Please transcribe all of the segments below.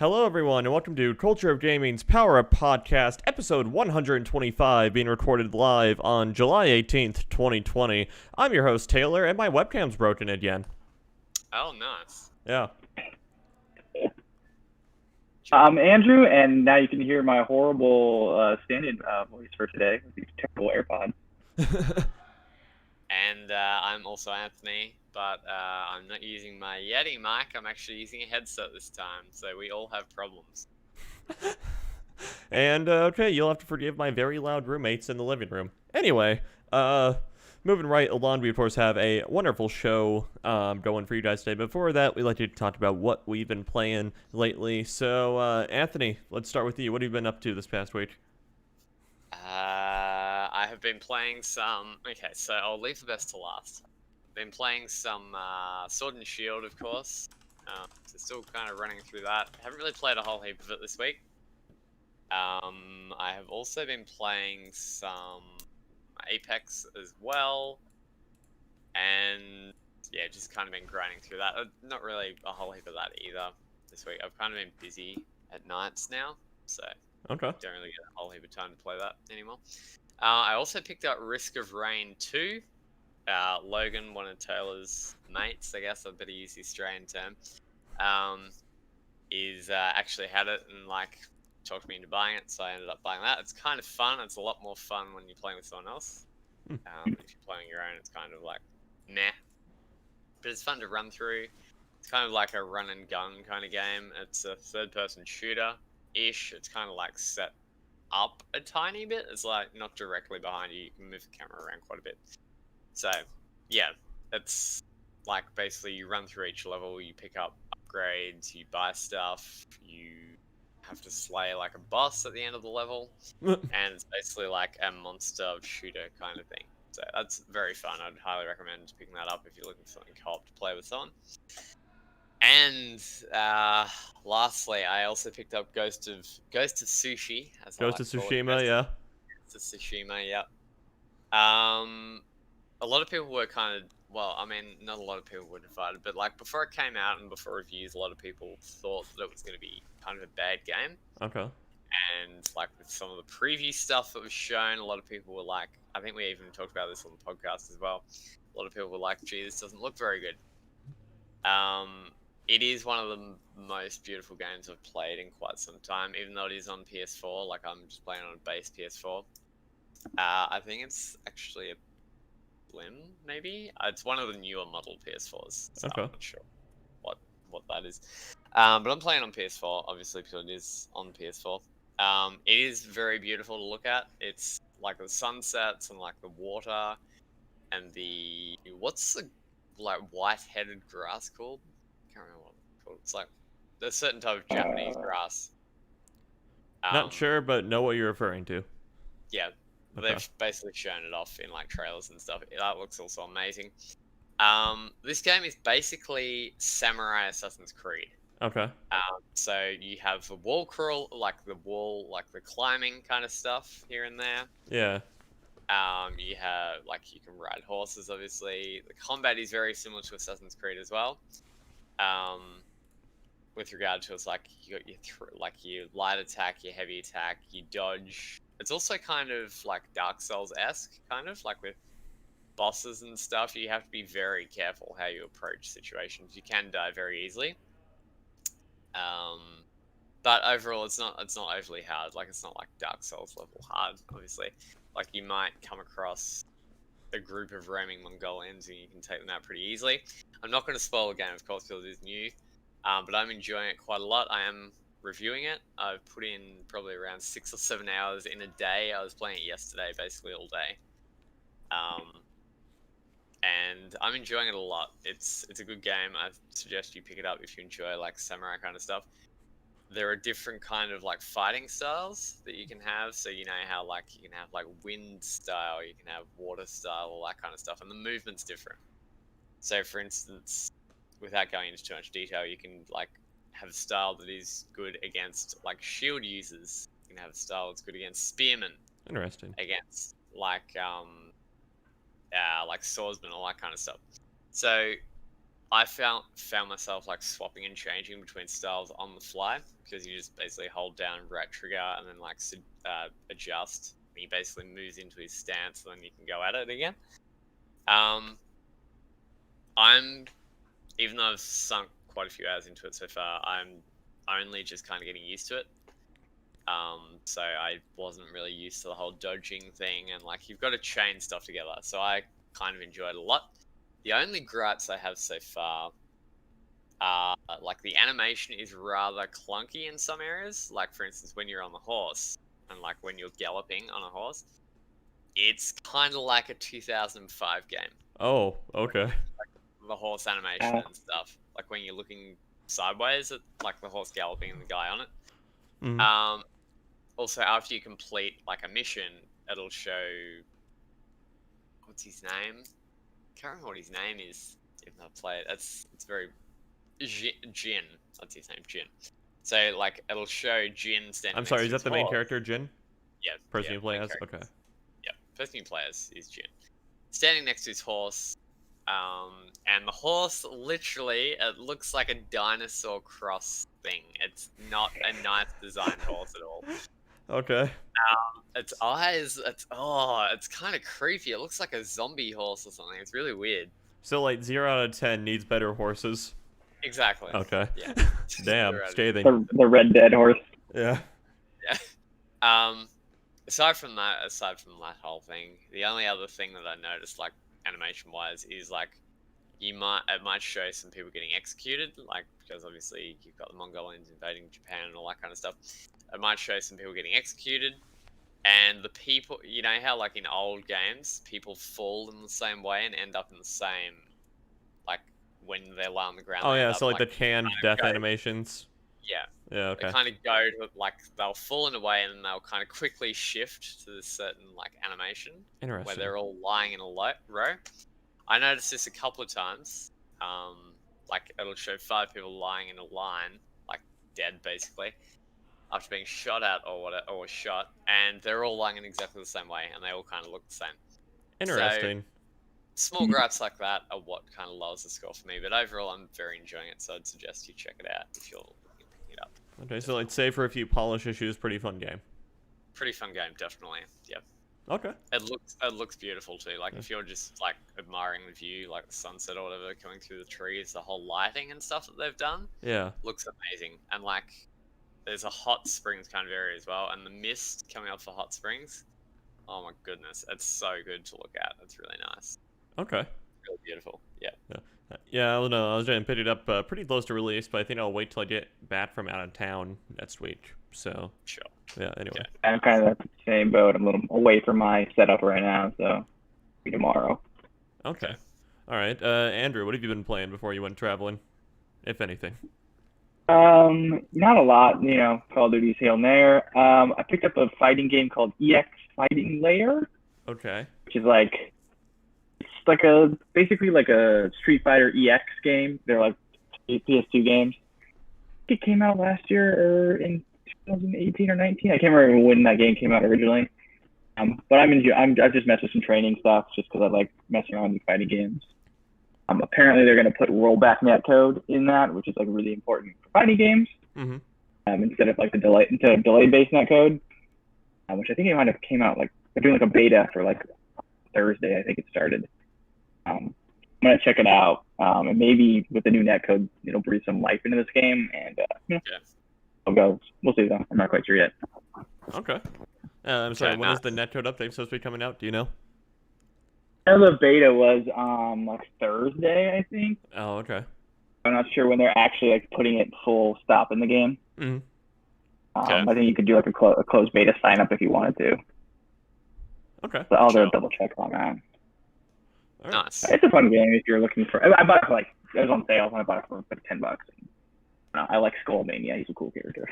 Hello, everyone, and welcome to Culture of Gaming's Power Up Podcast, episode 125, being recorded live on July 18th, 2020. I'm your host, Taylor, and my webcam's broken again. Oh, nice. Yeah. I'm Andrew, and now you can hear my horrible stand-in voice for today with these terrible AirPods. And I'm also Anthony, but I'm not using my Yeti mic. I'm actually using a headset this time, so we all have problems. And, okay, you'll have to forgive my very loud roommates in the living room. Anyway, moving right along, we of course have a wonderful show going for you guys today. Before that, we'd like to talk about what we've been playing lately. So, Anthony, let's start with you. What have you been up to this past week? I have been playing some... Okay, so I'll leave the best to last. Been playing some Sword and Shield, of course. So still kind of running through that. Haven't really played a whole heap of it this week. I have also been playing some Apex as well. And yeah, just kind of been grinding through that. Not really a whole heap of that either this week. I've kind of been busy at nights now, so Okay. don't really get a whole heap of time to play that anymore. I also picked up Risk of Rain 2. Logan, one of Taylor's mates, I guess I better use the Australian term, is actually had it and like talked me into buying it, so I ended up buying that. It's kind of fun. It's a lot more fun when you're playing with someone else. If you're playing your own, it's kind of like meh, but it's fun to run through. It's kind of like a run and gun kind of game. It's a third-person shooter-ish. It's kind of like set up a tiny bit. It's like not directly behind you. You can move the camera around quite a bit. So yeah, it's like basically you run through each level, you pick up upgrades, you buy stuff, you have to slay like a boss at the end of the level, and it's basically like a monster shooter kind of thing. So that's very fun. I'd highly recommend picking that up if you're looking for something co-op to play with someone. And lastly, I also picked up Ghost of Sushi. As Ghost of Tsushima, yeah. Ghost of Tsushima, yeah. A lot of people were kind of, well, I mean, not a lot of people were divided, but like before it came out and before reviews, a lot of people thought that it was going to be kind of a bad game. Okay. And like with some of the preview stuff that was shown, a lot of people were like, I think we even talked about this on the podcast as well. A lot of people were like, gee, this doesn't look very good. It is one of the most beautiful games I've played in quite some time, even though it is on PS4. Like I'm just playing on a base PS4. I think it's actually a Slim, maybe? It's one of the newer model PS4s, so Okay. I'm not sure what that is. But I'm playing on PS4, obviously, because it is on PS4. It is very beautiful to look at. It's like the sunsets and like the water and the... What's the like white-headed grass called? I can't remember what it's called. It's like there's a certain type of Japanese grass. Not sure, but know what you're referring to. Yeah. Okay. They've basically shown it off in like trailers and stuff. That looks also amazing. This game is basically Samurai Assassin's Creed. Okay. So you have the wall crawl, like the climbing kind of stuff here and there. Yeah. You have like you can ride horses. Obviously, the combat is very similar to Assassin's Creed as well. With regard to it's like you got your light attack, your heavy attack, you dodge. It's also kind of like Dark Souls-esque, kind of like with bosses and stuff. You have to be very careful how you approach situations. You can die very easily. But overall, it's not overly hard. Like it's not like Dark Souls level hard, obviously. Like you might come across a group of roaming Mongolians and you can take them out pretty easily. I'm not going to spoil the game, of course, because it is new. But I'm enjoying it quite a lot. I am reviewing it. I've put in probably around 6 or 7 hours in a day. I was playing it yesterday, basically all day. And I'm enjoying it a lot. It's a good game. I suggest you pick it up if you enjoy like samurai kind of stuff. There are different kind of like fighting styles that you can have. So you know how like you can have like wind style, you can have water style, all that kind of stuff, and the movement's different. So for instance, without going into too much detail, you can like have a style that is good against like shield users. You can have a style that's good against spearmen. Interesting. Against like swordsmen, all that kind of stuff. So I found myself like swapping and changing between styles on the fly because you just basically hold down right trigger and then like adjust. And he basically moves into his stance, and then you can go at it again. I'm even though I've sunk quite a few hours into it so far, I'm only just kind of getting used to it. So I wasn't really used to the whole dodging thing, and like you've got to chain stuff together. So I kind of enjoyed it a lot. The only gripes I have so far are like the animation is rather clunky in some areas. Like for instance, when you're on the horse and like when you're galloping on a horse, it's kind of like a 2005 game. Oh, okay. Like the horse animation and stuff. Like when you're looking sideways at like the horse galloping and the guy on it. Mm-hmm. Also, after you complete like a mission, it'll show what's his name. Can't remember what his name is. Even though I play it, it's very Jin. That's his name, Jin. So like it'll show Jin standing. I'm sorry, next is to that the his main horse. character, Jin? Yeah. Person you play as? Okay. Yeah, person you play as is Jin. Standing next to his horse, and the horse literally it looks like a dinosaur cross thing. It's not a nice designed horse at all. Okay. Its eyes, it's kind of creepy. It looks like a zombie horse or something. It's really weird. So like 0 out of 10 needs better horses. Exactly. Okay. Yeah. Damn, scathing. The Red Dead horse. Yeah. Yeah. Aside from that whole thing, the only other thing that I noticed, like animation wise, is like it might show some people getting executed, like because obviously you've got the Mongolians invading Japan and all that kind of stuff. It might show some people getting executed, and the people, you know how like in old games people fall in the same way and end up in the same, like when they lie on the ground. Oh yeah, so like the canned death animations. Yeah. Yeah, okay. They kind of go to, like, they'll fall in a way and then they'll kind of quickly shift to this certain, like, animation. Interesting. Where they're all lying in a row. I noticed this a couple of times. Like, it'll show 5 people lying in a line, like, dead, basically, after being shot at or shot, and they're all lying in exactly the same way, and they all kind of look the same. Interesting. So, small gripes like that are what kind of lowers the score for me, but overall, I'm very enjoying it, so I'd suggest you check it out if you're picking it up. Okay, so like say for a few polish issues, pretty fun game. Pretty fun game, definitely. Yeah. Okay. It looks beautiful too. Like if you're just like admiring the view, like the sunset or whatever coming through the trees, the whole lighting and stuff that they've done. Yeah. Looks amazing. And like there's a hot springs kind of area as well, and the mist coming up for hot springs. Oh my goodness, it's so good to look at. It's really nice. Okay. Really beautiful. Yeah. Yeah, I don't know. I was trying to pick it up pretty close to release, but I think I'll wait till I get back from out of town next week. So. Sure. Yeah. Anyway. Okay. I'm kind of at the same boat. I'm a little away from my setup right now, so be tomorrow. Okay. All right. Andrew, what have you been playing before you went traveling, if anything? Not a lot. You know, Call of Duty's here and there. I picked up a fighting game called EX Fighting Layer. Okay. Which is like. It's like basically like a Street Fighter EX game. They're like PS2 games. I think it came out last year or in 2018 or 19. I can't remember when that game came out originally. But I've just messed with some training stuff just because I like messing around with fighting games. Apparently they're going to put rollback netcode in that, which is like really important for fighting games. Mm-hmm. Instead of delayed based netcode, which I think it might have came out like they're doing like a beta for like Thursday. I think it started. I'm gonna check it out, and maybe with the new netcode, it'll breathe some life into this game, and I'll go. We'll see though. I'm not quite sure yet. Okay. I'm sorry. When is the netcode update supposed to be coming out? Do you know? The beta was like Thursday, I think. Oh, okay. I'm not sure when they're actually like putting it full stop in the game. Mm-hmm. I think you could do like a closed beta sign up if you wanted to. Okay. So I'll double check on that. Right. Nice. It's a fun game if you're looking for. I bought it for like it was on sale, and I bought it for like $10. I like Skullmania. He's a cool character.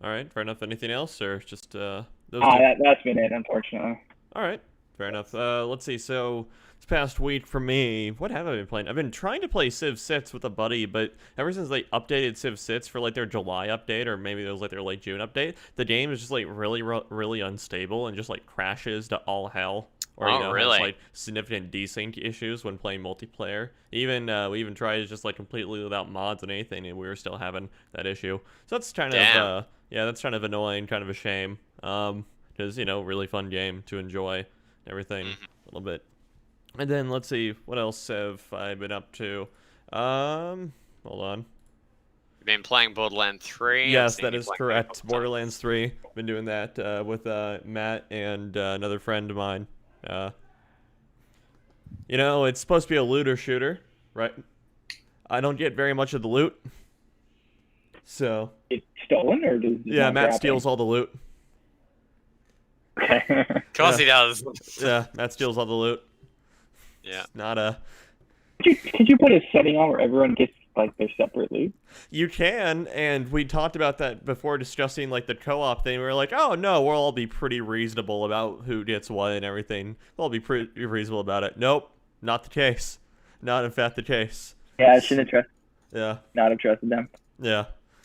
All right. Fair enough. Anything else, or just those? That's been it, unfortunately. All right. Fair enough. Let's see. So this past week for me, what have I been playing? I've been trying to play Civ 6 with a buddy, but ever since they updated Civ 6 for like their July update, or maybe it was like their late June update, the game is just like really unstable and just like crashes to all hell. or Oh, you know, really? has like significant desync issues when playing multiplayer. Even we even tried just like completely without mods and anything, and we were still having that issue. So that's kind of yeah, that's kind of annoying, kind of a shame. Because you know, really fun game to enjoy, and everything a little bit. And then let's see, what else have I been up to? Hold on. You've been playing Borderlands 3. Yes, that is correct. Borderlands 3. Been doing that with Matt and another friend of mine. You know, it's supposed to be a looter shooter, right? I don't get very much of the loot. So. It's stolen or does Yeah, Matt steals all the loot. Okay. Of course he does. Yeah, Matt steals all the loot. Yeah. It's not a. Could you put a setting on where everyone gets like their separate loot? You can, and we talked about that before discussing like the co-op thing. We were like, oh no, we'll all be pretty reasonable about who gets what and everything. We'll all be pretty reasonable about it. Nope, not the case. Not in fact the case. Yeah, I shouldn't have not have trusted them. Yeah.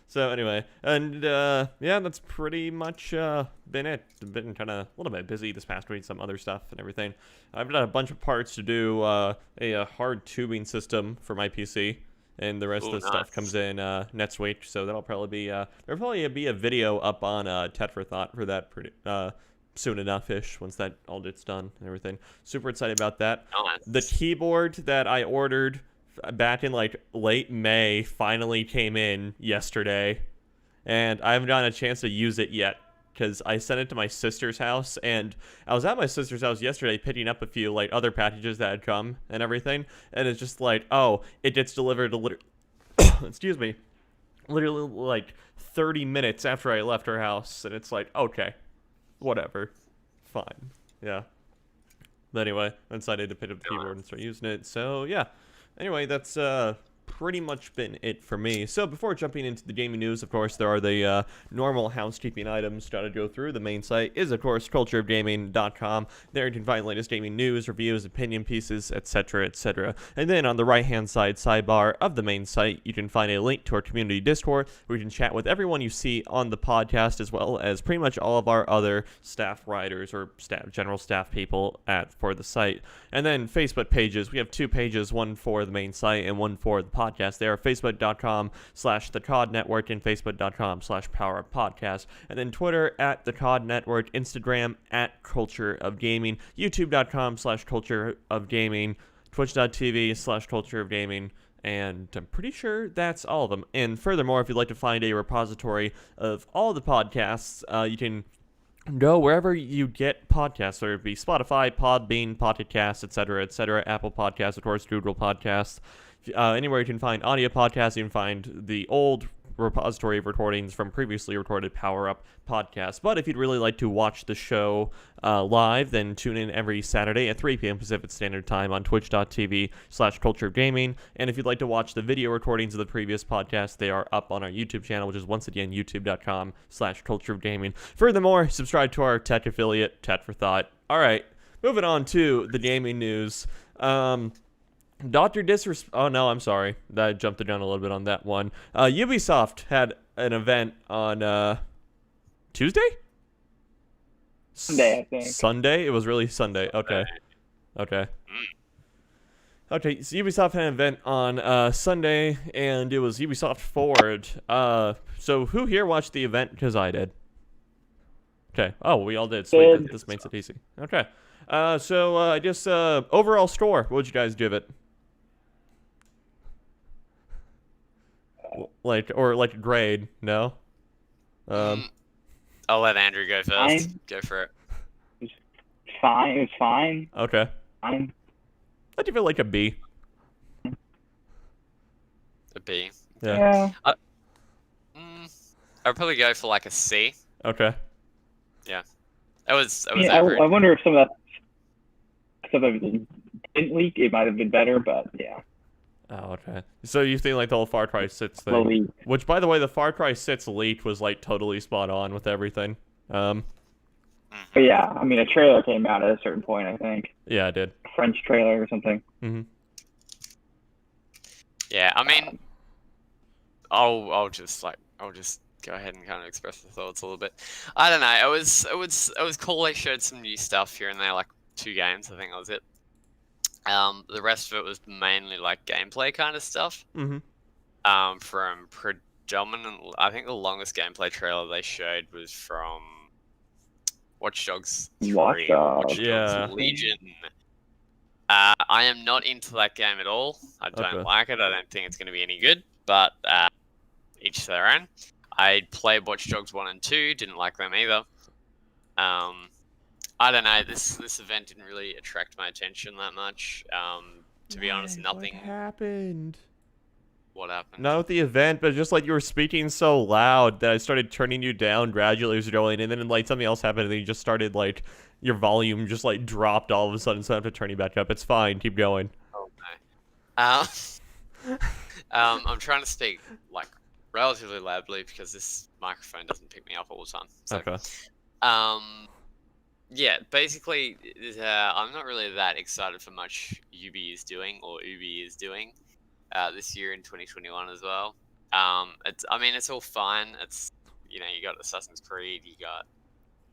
So anyway, and yeah, that's pretty much been it. I've been kind of a little bit busy this past week, some other stuff and everything. I've got a bunch of parts to do a hard tubing system for my PC. And the rest of the stuff comes in next week, so that'll probably be there'll probably be a video up on Tetrafthought for that pretty soon enough-ish once that all gets done and everything. Super excited about that. Nice. The keyboard that I ordered back in like late May finally came in yesterday, and I haven't gotten a chance to use it yet. Because I sent it to my sister's house, and I was at my sister's house yesterday picking up a few like other packages that had come and everything, and it's just like, oh, it gets delivered excuse me, literally like 30 minutes after I left her house, and it's like, okay, whatever, fine, yeah. But anyway, I decided to pick up the keyboard and start using it, so yeah. Anyway, that's pretty much been it for me. So before jumping into the gaming news, of course, there are the normal housekeeping items to go through. The main site is, of course, cultureofgaming.com. There you can find latest gaming news, reviews, opinion pieces, etc., etc. And then on the right-hand side sidebar of the main site, you can find a link to our community Discord, where you can chat with everyone you see on the podcast, as well as pretty much all of our other staff writers or general staff people for the site. And then Facebook pages. We have two pages, one for the main site and one for the podcast. They are facebook.com/the COD Network and facebook.com/PowerUpPodcast. And then Twitter @the COD Network, Instagram @Culture of Gaming, youtube.com/Culture of Gaming, twitch.tv/Culture of Gaming. And I'm pretty sure that's all of them. And furthermore, if you'd like to find a repository of all the podcasts, you can go wherever you get podcasts, whether it be Spotify, Podbean, Pocket Casts, etc., Apple Podcasts, of course, Google Podcasts. Anywhere you can find audio podcasts, you can find the old repository of recordings from previously recorded Power Up podcasts. But if you'd really like to watch the show live, then tune in every Saturday at 3 p.m. Pacific Standard Time on twitch.tv/Culture of Gaming. And if you'd like to watch the video recordings of the previous podcasts, they are up on our YouTube channel, which is once again youtube.com/Culture of Gaming. Furthermore, subscribe to our tech affiliate, Tetrafthought. All right, moving on to the gaming news. Dr. Disrespect. Oh no, I'm sorry. I jumped the gun a little bit on that one. Ubisoft had an event on Tuesday? Sunday, I think. Sunday? It was really Sunday. Okay. Okay. Okay, so Ubisoft had an event on Sunday, and it was Ubisoft Forward. So who here watched the event? Because I did. Okay. Oh, we all did. Sweet. This makes it easy. Okay. So I guess overall score. What would you guys give it? Like grade? No. I'll let Andrew go first. Fine. Go for it. Fine. It was fine. Okay. Fine. I'd give it like a B. A B. Yeah. I'd probably go for like a C. Okay. Yeah. It was Yeah, average. I wonder if some of that stuff that didn't leak, it might have been better, but yeah. Oh, okay. So you think like the whole Far Cry 6 thing? Slowly. Which, by the way, the Far Cry 6 leak was like totally spot on with everything. But yeah, I mean, a trailer came out at a certain point, I think. Yeah, it did. A French trailer or something. Mm-hmm. Yeah, I mean, I'll just go ahead and kind of express the thoughts a little bit. I don't know. It was cool. They showed some new stuff here and there, like 2 games. I think that was it. The rest of it was mainly like gameplay kind of stuff. Mm-hmm. From predominantly, I think the longest gameplay trailer they showed was from Watchdogs 3, Watchdogs. Yeah. Legion. I am not into that game at all. I don't Okay. like it. I don't think it's going to be any good, but each to their own. I played Watchdogs 1 and 2, didn't like them either. I don't know, this event didn't really attract my attention that much. To be honest, nothing... What happened? What happened? Not with the event, but just like you were speaking so loud that I started turning you down gradually as you're going, and then like something else happened, and then you just started like your volume just like dropped all of a sudden, so I have to turn you back up. It's fine, keep going. Oh no. I'm trying to speak like relatively loudly because this microphone doesn't pick me up all the time. So, Okay. yeah, basically, I'm not really that excited for much Ubi is doing this year in 2021 as well. I mean, it's all fine. It's, you got Assassin's Creed, you got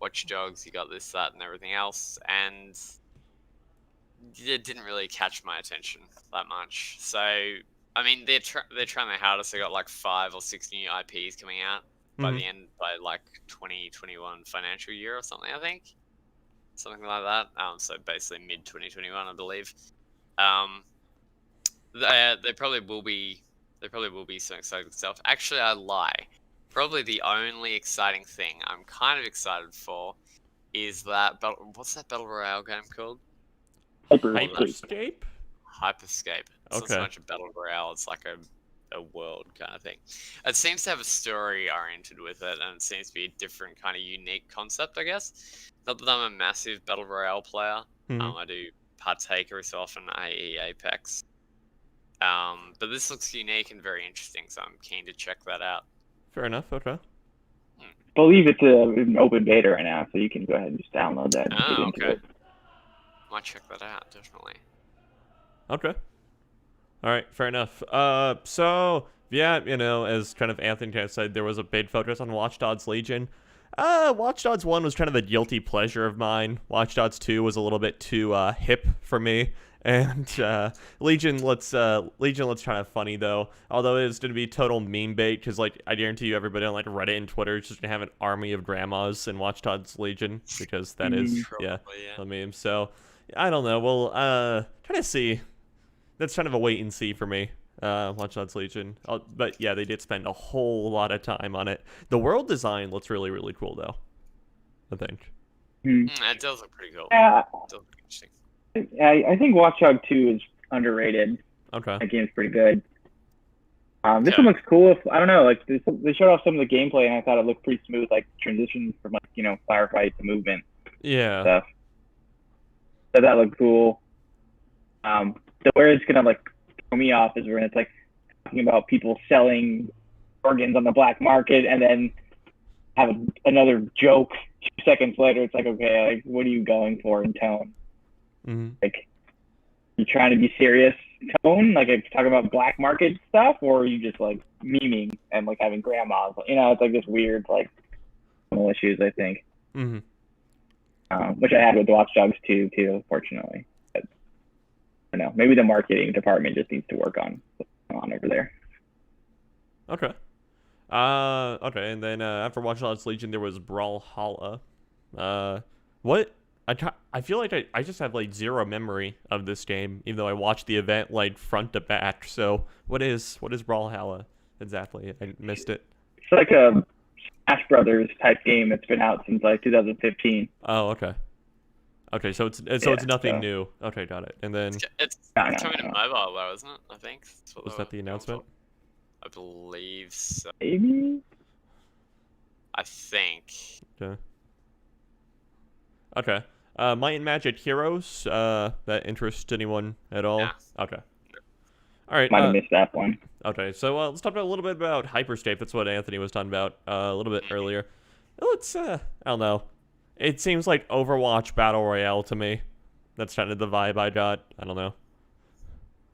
Watch Dogs, you got this, that, and everything else, and it didn't really catch my attention that much. So, I mean, they're trying their hardest. They got like 5 or 6 new IPs coming out by like 2021 financial year or something, I think. Something like that. So basically mid 2021, I believe. There probably will be some exciting stuff. Actually, I lie. Probably the only exciting thing I'm kind of excited for is that what's that battle royale game called? Hyperscape? Hyperscape. It's not so Okay. much a battle royale. It's like a world kind of thing. It seems to have a story oriented with it, and it seems to be a different kind of unique concept, I guess. Not that I'm a massive battle royale player. I do partake every so often AE Apex. But this looks unique and very interesting, so I'm keen to check that out. Fair enough, okay. I believe it's an open beta right now, so you can go ahead and just download that. And get into Okay. it. Might check that out, definitely. Okay. Alright, fair enough. So, yeah, as kind of Anthony kind of said, there was a big focus on Watchdogs Legion. Watch Dogs 1 was kind of a guilty pleasure of mine. Watch Dogs 2 was a little bit too hip for me. And Legion looks kind of funny though. Although it is going to be total meme bait, because like I guarantee you, everybody on like Reddit and Twitter is just gonna have an army of grandmas in Watch Dogs Legion, because that is Probably, a meme. So I don't know. We'll try to see. That's kind of a wait and see for me. Watch Dogs Legion. But yeah, they did spend a whole lot of time on it. The world design looks really, really cool though, I think. It does look pretty cool. Yeah, It does look interesting. I think Watch Dogs 2 is underrated. Okay. That game's pretty good. This one looks cool. I don't know, like they showed off some of the gameplay, and I thought it looked pretty smooth, like transitions from like firefight to movement Yeah. stuff. So that looked cool. So where it's gonna like throw me off is when it's like talking about people selling organs on the black market, and then have another joke 2 seconds later. It's like, okay, like what are you going for in tone? Like, you trying to be serious tone, like if you're talking about black market stuff, or are you just like memeing and like having grandmas? It's like this weird like issues, I think. Which I had with Watch Dogs 2 too, unfortunately. But, I don't know. Maybe the marketing department just needs to work on what's going on over there. Okay. Okay, and then after Watch Dogs Legion, there was Brawlhalla. What? I feel like I just have like zero memory of this game, even though I watched the event like front to back. So what is Brawlhalla exactly? I missed it. It's like a Smash Brothers type game that's been out since like 2015. Oh, okay. Okay, so it's nothing new. Okay, got it. And then It's No. coming to mobile though, isn't it? I think. was that the announcement? I believe so. Maybe? I think. Okay. Okay. Might and Magic Heroes. That interests anyone at all? Nah. Okay. All right. Might have missed that one. Okay, so let's talk about a little bit about Hyperscape. That's what Anthony was talking about a little bit earlier. Let's I don't know. It seems like Overwatch Battle Royale to me. That's kind of the vibe I got. I don't know.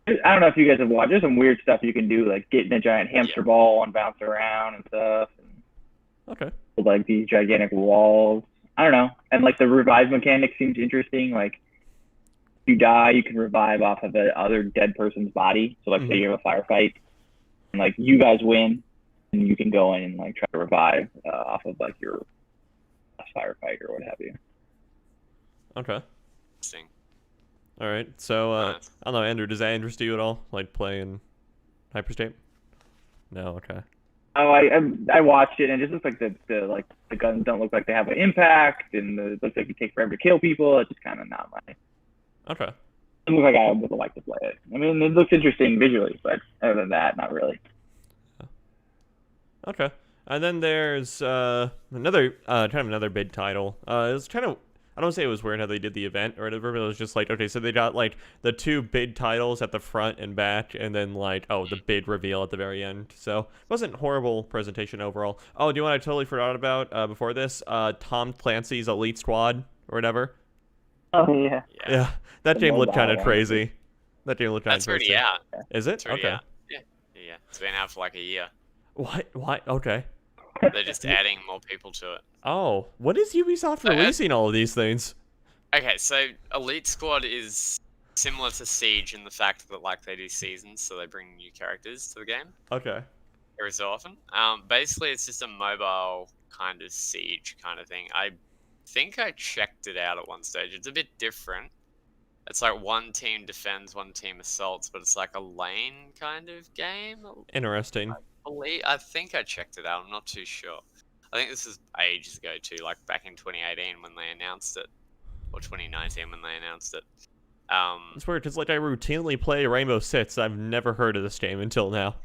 I don't know if you guys have watched. There's some weird stuff you can do, like get in a giant hamster ball and bounce around and stuff. And Okay. like these gigantic walls. I don't know. And like the revive mechanic seems interesting. Like you die, you can revive off of the other dead person's body. So like, say you have a firefight, and like you guys win, and you can go in and like try to revive off of like your firefight or what have you. Okay. Interesting. All right. So Nice. I don't know, Andrew. Does that interest you at all? Like playing Hyperscape? No. Okay. Oh, I watched it, and it just looks like the guns don't look like they have an impact, and it looks like you take forever to kill people. It's just kind of not my. Okay. It looks like I would like to play it. I mean, it looks interesting visually, but other than that, not really. Okay. And then there's another kind of another big title. It was kind of, I don't say it was weird how they did the event or whatever, but it was just like, okay, so they got like the two big titles at the front and back, and then like, oh, the big reveal at the very end. So it wasn't horrible presentation overall. Oh, do you know what I totally forgot about before this? Tom Clancy's Elite Squad or whatever. Oh yeah. Yeah, that The game looked mobile kind of one. crazy. That game looked kind That's of crazy. already out. Is it? It's already Okay. out. Yeah. It's been out for like a year. What? Okay. They're just adding more people to it. Oh, what is Ubisoft releasing all of these things? Okay, so Elite Squad is similar to Siege in the fact that like they do seasons, so they bring new characters to the game Okay. every so often. Basically, it's just a mobile kind of Siege kind of thing. I think I checked it out at one stage. It's a bit different. It's like one team defends, one team assaults, but it's like a lane kind of game. Interesting. I think I checked it out. I'm not too sure. I think this is ages ago too, like back in 2018 when they announced it, or 2019 when they announced it. It's weird because like I routinely play Rainbow Six. I've never heard of this game until now.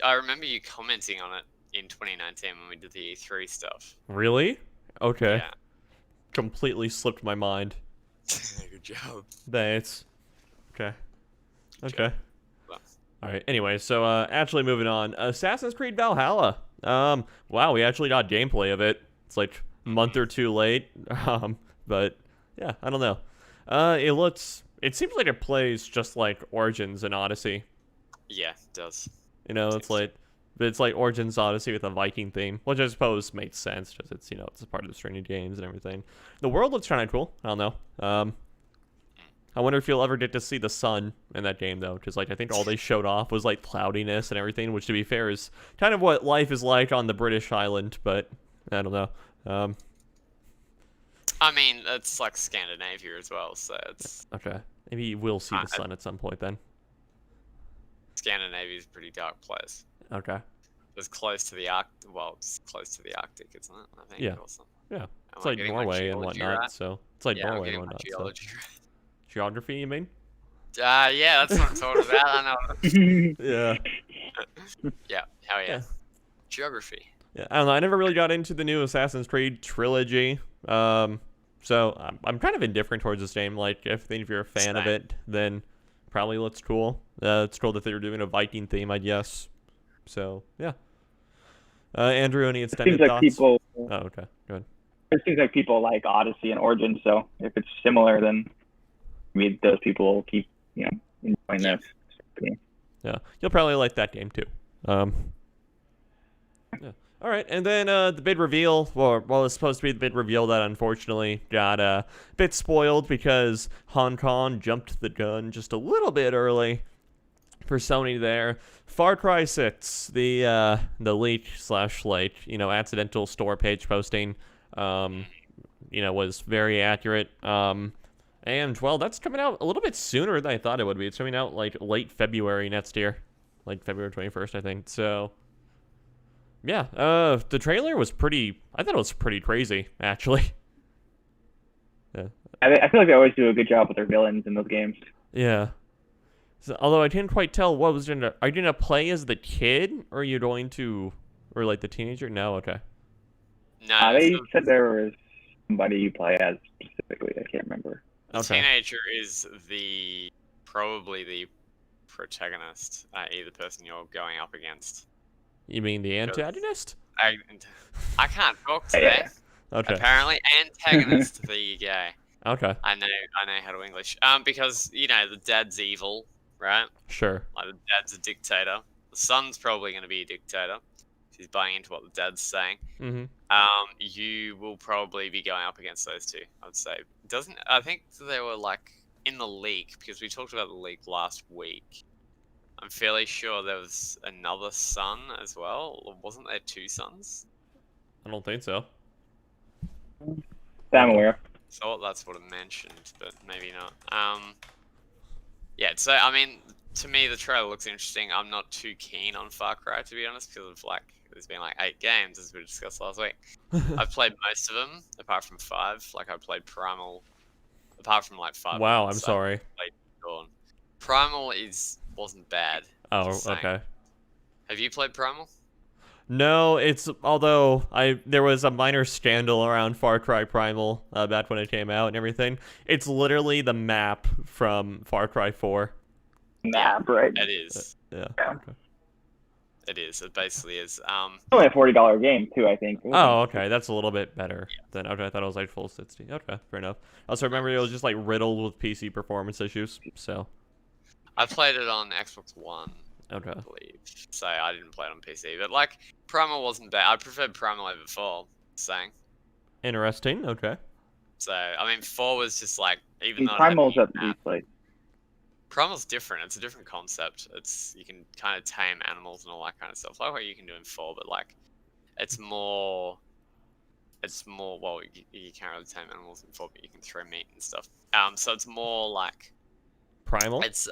I remember you commenting on it in 2019 when we did the E3 stuff. Really? Okay. Yeah. Completely slipped my mind. Good job. Thanks. Okay. Okay. Well, All right. Anyway, so actually moving on, Assassin's Creed Valhalla. Wow, we actually got gameplay of it. It's like a month or two late. But yeah, I don't know. It seems like it plays just like Origins and Odyssey. yeah, it does. You know, it's like Origins Odyssey with a Viking theme, which I suppose makes sense because it's it's a part of the string of games and everything. The world looks kind of cool. I don't know. I wonder if you'll ever get to see the sun in that game though, because like I think all they showed off was like cloudiness and everything, which to be fair is kind of what life is like on the British island. But I don't know. I mean, it's like Scandinavia as well, so it's Okay, maybe we'll see the sun at some point then. Scandinavia is a pretty dark place. Okay. It's close to the Arctic. Well, it's close to the Arctic, isn't it? I think. Yeah. Or something. Yeah. Am It's I like getting my Norway and geology whatnot. right? So it's like Yeah, I'm Norway getting and my whatnot. So. geology right. Geography, you mean? Yeah, that's what I'm talking about. I know. Yeah. Yeah, hell yeah. Yeah. Geography. Yeah, I don't know. I never really got into the new Assassin's Creed trilogy. So I'm kind of indifferent towards this game. Like, if you're a fan of Same. it, then probably looks cool. It's cool that they were doing a Viking theme, I guess. So yeah. Andrew, any It extended seems like thoughts? people. Oh, okay, good. It seems like people like Odyssey and Origins. So if it's similar, then maybe those people will keep enjoying Yeah. this. Yeah, you'll probably like that game too. Yeah. All right, and then the big reveal. Well, it's supposed to be the big reveal that unfortunately got a bit spoiled because Hong Kong jumped the gun just a little bit early for Sony there. Far Cry 6, the leak/late, accidental store page posting, was very accurate. And well, that's coming out a little bit sooner than I thought it would be. It's coming out like late February next year, like February 21st, I think. So yeah, the trailer was I thought it was pretty crazy, actually. Yeah. I feel like they always do a good job with their villains in those games. Yeah. So, although I didn't quite tell what was gonna. Are you gonna play as the kid, or are you going to, or like the teenager? No, okay. No, They the said there was somebody you play as specifically. I can't remember. Okay. teenager is probably the protagonist, i.e. the person you're going up against. You mean the antagonist? I can't talk today. Okay. Apparently, antagonist. There you go. Okay. I know how to English. Because the dad's evil, right? Sure. Like the dad's a dictator. The son's probably going to be a dictator. He's buying into what the dad's saying. Mm-hmm. You will probably be going up against those two. I would say. I think they were like in the leak, because we talked about the leak last week, I'm fairly sure there was another sun as well. Or wasn't there 2 suns? I don't think so. That I'm aware of. Thought that's what it mentioned, but maybe not. Yeah, so I mean, to me the trailer looks interesting. I'm not too keen on Far Cry, to be honest, because of like there's been like 8 games as we discussed last week. I've played most of them apart from 5. Like I played Primal, apart from like 5. Wow, I'm sorry. Played Dawn. Primal wasn't bad. Oh, just saying. okay. Have you played Primal? No, although there was a minor scandal around Far Cry Primal back when it came out and everything. It's literally the map from Far Cry 4. Map, right? It is. Yeah. Yeah. Okay. It is. It basically is. Only a $40 game too, I think. Oh, okay. That's a little bit better than. Okay, I thought it was like full 60. Okay, fair enough. Also, remember it was just like riddled with PC performance issues. So. I played it on Xbox One. Okay. I believe. So I didn't play it on PC, but like Primal wasn't bad. I preferred Primal over 4. Saying. Interesting. Okay. So I mean, 4 was just like even though Primal's it had at least like. Primal's different. It's a different concept. You can kind of tame animals and all that kind of stuff, like what you can do in 4. But like, it's more. Well, you can't really tame animals in 4, but you can throw meat and stuff. So it's more like. Primal. It's.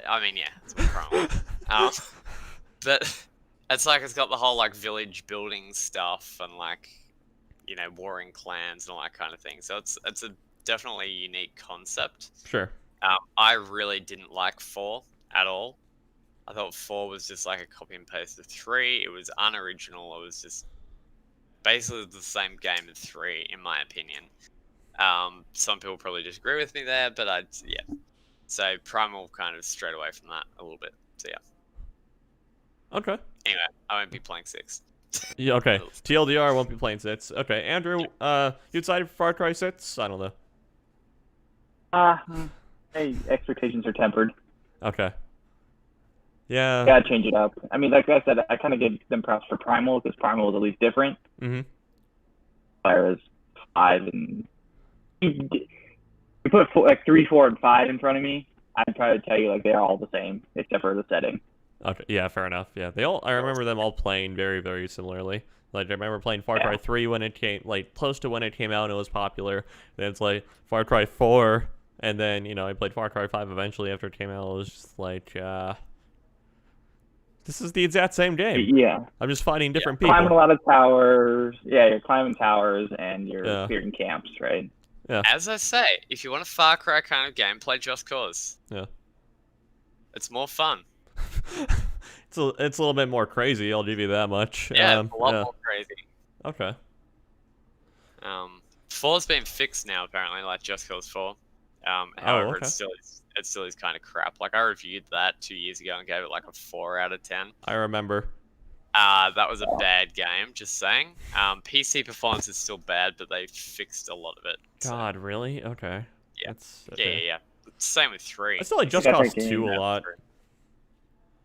I mean, yeah, it's more Primal. But it's like it's got the whole like village building stuff and like, warring clans and all that kind of thing. So it's a definitely unique concept. Sure. I really didn't like 4 at all. I thought 4 was just like a copy and paste of 3. It was unoriginal. It was just basically the same game as 3, in my opinion. Some people probably disagree with me there, but yeah. So Primal kind of strayed away from that a little bit. So yeah. Okay. Anyway, I won't be playing 6. Yeah. Okay. TLDR won't be playing 6. Okay, Andrew. You excited for Far Cry 6? I don't know. Hey, expectations are tempered. Okay. Yeah. Gotta change it up. I mean, like I said, I kind of give them props for Primal because Primal is at least different. Mm-hmm. Whereas 5 and you put 3, 4, and 5 in front of me, I'd try to tell you like they are all the same except for the setting. Okay. Yeah. Fair enough. Yeah. I remember them all playing very, very similarly. Like I remember playing Far Cry 3 when it came, like close to when it came out and it was popular. Then it's like Far Cry 4, and then I played Far Cry 5 eventually after it came out. It was just like, this is the exact same game. Yeah. I'm just fighting different people. Climbing a lot of towers. Yeah, you're climbing towers and you're clearing camps, right? Yeah. As I say, if you want a Far Cry kind of game, play Just Cause. Yeah. It's more fun. It's a little bit more crazy. I'll give you that much. Yeah, it's a lot more crazy. Okay. 4's been fixed now apparently, like Just Cause 4. However, okay. it still is kind of crap. Like I reviewed that 2 years ago and gave it like a 4 out of 10. I remember. That was a bad game. Just saying. PC performance is still bad, but they fixed a lot of it. God, really? Okay. Yeah. Okay. Yeah. Same with 3. I still like Just Cause 2 a lot.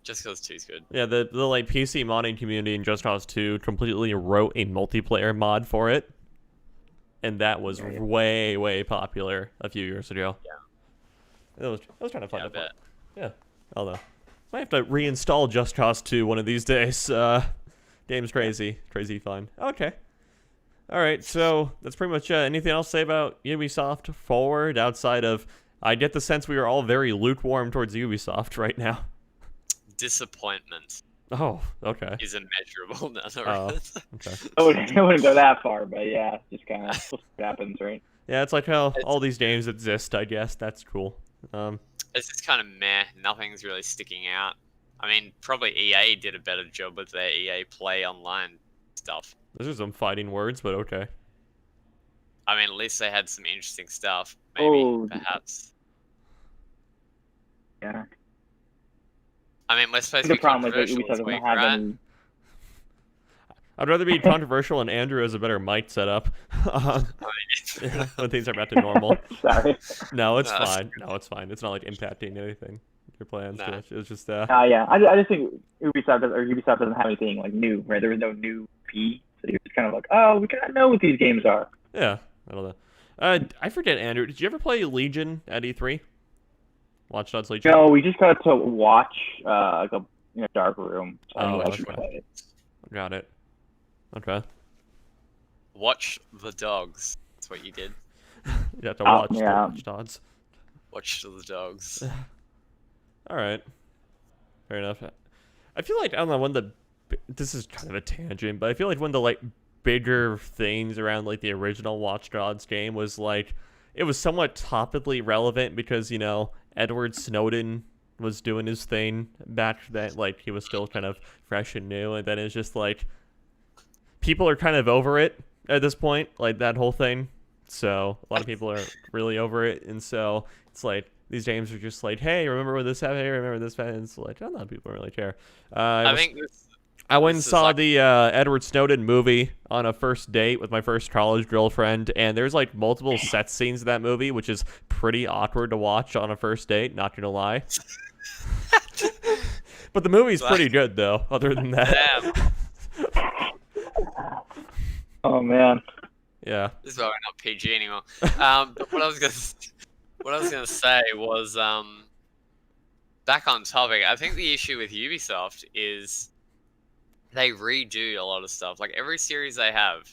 Just Cause 2 is good. Yeah, the like PC modding community in Just Cause 2 completely wrote a multiplayer mod for it, and that was way, way popular a few years ago. Yeah. It was kind of fun to play. bet. Yeah. Although, might have to reinstall Just Cause 2 one of these days. Game's crazy fun. Okay. All right. So that's pretty much anything else to say about Ubisoft Forward outside of I get the sense we are all very lukewarm towards Ubisoft right now. Disappointment. Oh, okay. Is immeasurable. Okay. I wouldn't go that far, but yeah, just kind of what happens, right? Yeah, it's like how all these games exist, I guess. That's cool. It's just kind of meh. Nothing's really sticking out. I mean, probably EA did a better job with their EA Play Online stuff. Those are some fighting words, but okay. I mean, at least they had some interesting stuff. Maybe, perhaps. Yeah. I mean, we're supposed to The be problem is that controversial Ubisoft this doesn't week, have right? any. I'd rather be controversial and Andrew has a better mic setup when things are back to normal. Sorry. No, it's No, that's fine. No, it's fine. It's not like impacting anything. Your plans. No. It was just Yeah. I just think Ubisoft doesn't have anything like new, right? There was no new P, so you're just kind of like, oh, we kind of know what these games are. yeah. I don't know. I forget, Andrew. Did you ever play Legion at E3? Watchdogs Legion? No, we just got to watch like a dark room. So Oh, I didn't okay. play it. Got it. Okay. Watch the dogs. That's what you did. You have to watch the yeah. Watchdogs. Watch the dogs. All right. Fair enough. I feel like, I don't know, this is kind of a tangent, but I feel like one of the, like, bigger things around, like, the original Watch Dogs game was, like, it was somewhat topically relevant because, Edward Snowden was doing his thing back then, like, he was still kind of fresh and new, and then it's just, like, people are kind of over it at this point, like, that whole thing. So, a lot of people are really over it, and so, it's like, these games are just like, hey, remember when this happened? Hey, remember this happened? It's like, I don't know, people don't really care. I went and saw the Edward Snowden movie on a first date with my first college girlfriend, and there's like multiple set scenes of that movie, which is pretty awkward to watch on a first date, not gonna lie. But the movie's pretty good, though, other than that. Oh, man. Yeah. This is why we're not PG anymore. But what I was gonna say was back on topic. I think the issue with Ubisoft is they redo a lot of stuff. Like every series they have,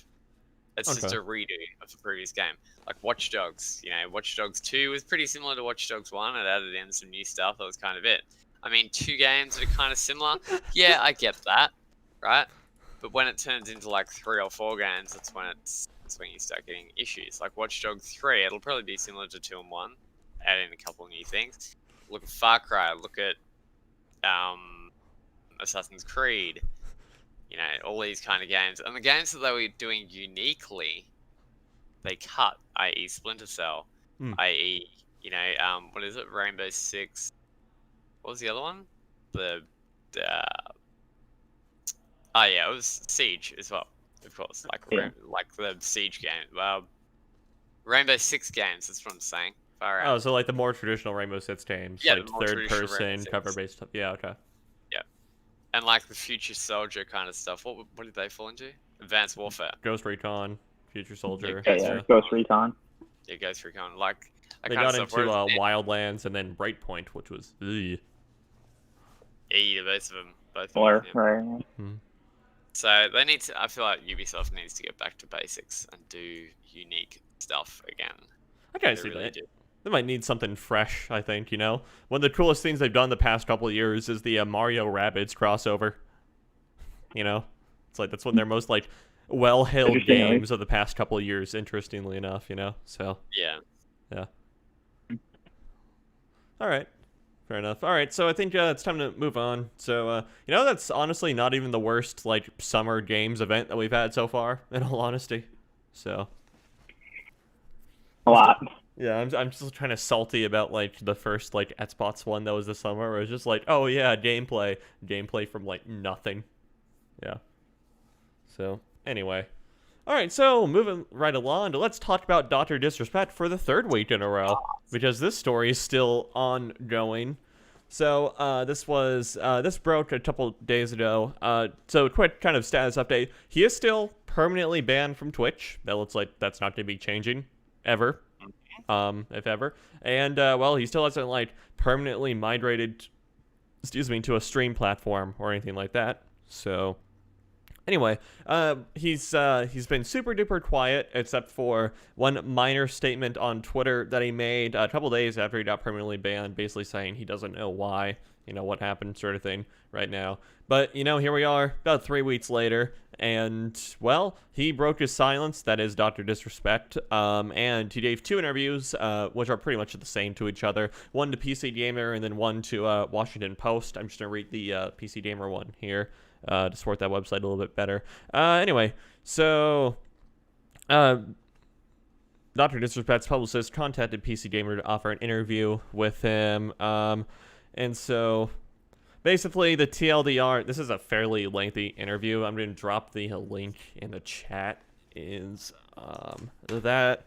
it's just a redo of the previous game. Like Watch Dogs, Watch Dogs 2 was pretty similar to Watch Dogs 1. It added in some new stuff. That was kind of it. I mean, 2 games that are kind of similar. Yeah, I get that, right? But when it turns into like 3 or 4 games, that's when you start getting issues. Like Watch Dogs 3, it'll probably be similar to 2 and 1, add in a couple of new things. Look at Far Cry, look at Assassin's Creed, all these kind of games. And the games that they were doing uniquely, they cut, i.e. Splinter Cell, i.e., what is it, Rainbow Six, what was the other one? It was Siege as well, of course, like the Siege game. Rainbow Six games, that's what I'm saying. Far out. Oh, so like the more traditional Rainbow Six games, yeah, like third person, cover-based stuff. Yeah, okay. Yeah. And like the Future Soldier kind of stuff. What did they fall into? Advanced Warfare. Ghost Recon, Future Soldier. Yeah, Ghost Recon. Yeah, Ghost Recon. Like, they got into Wildlands and then Breakpoint, which was ugh. Yeah, both of them. Right. So they need to. I feel like Ubisoft needs to get back to basics and do unique stuff again. I kind of see that. They might need something fresh, I think, One of the coolest things they've done the past couple of years is the Mario Rabbids crossover. It's like that's one of their most, like, well-hailed games of the past couple of years, interestingly enough, So, yeah. All right. Fair enough. All right, so I think it's time to move on. So, that's honestly not even the worst, like, summer games event that we've had so far, in all honesty. So. A lot. Yeah, I'm just kind of salty about, like, the first, like, Xbox one that was this summer, where it was just like, oh, yeah, gameplay from, like, nothing. Yeah. So, anyway. All right, so moving right along, let's talk about Dr. Disrespect for the 3rd week in a row, because this story is still ongoing. So, this broke a couple days ago. So, quick kind of status update. He is still permanently banned from Twitch. That looks like that's not going to be changing, ever. If ever. And, he still hasn't, like, permanently migrated, to a stream platform or anything like that. So, anyway, he's been super duper quiet, except for one minor statement on Twitter that he made a couple days after he got permanently banned, basically saying he doesn't know why, what happened, sort of thing, right now. But, here we are, about 3 weeks later, and, he broke his silence, that is Dr. Disrespect, and he gave 2 interviews, which are pretty much the same to each other, one to PC Gamer and then one to Washington Post. I'm just going to read the PC Gamer one here to support that website a little bit better. Anyway, so Dr. Disrespect's publicist contacted PC Gamer to offer an interview with him, and so basically the TLDR, this is a fairly lengthy interview. I'm going to drop the link in the chat, is that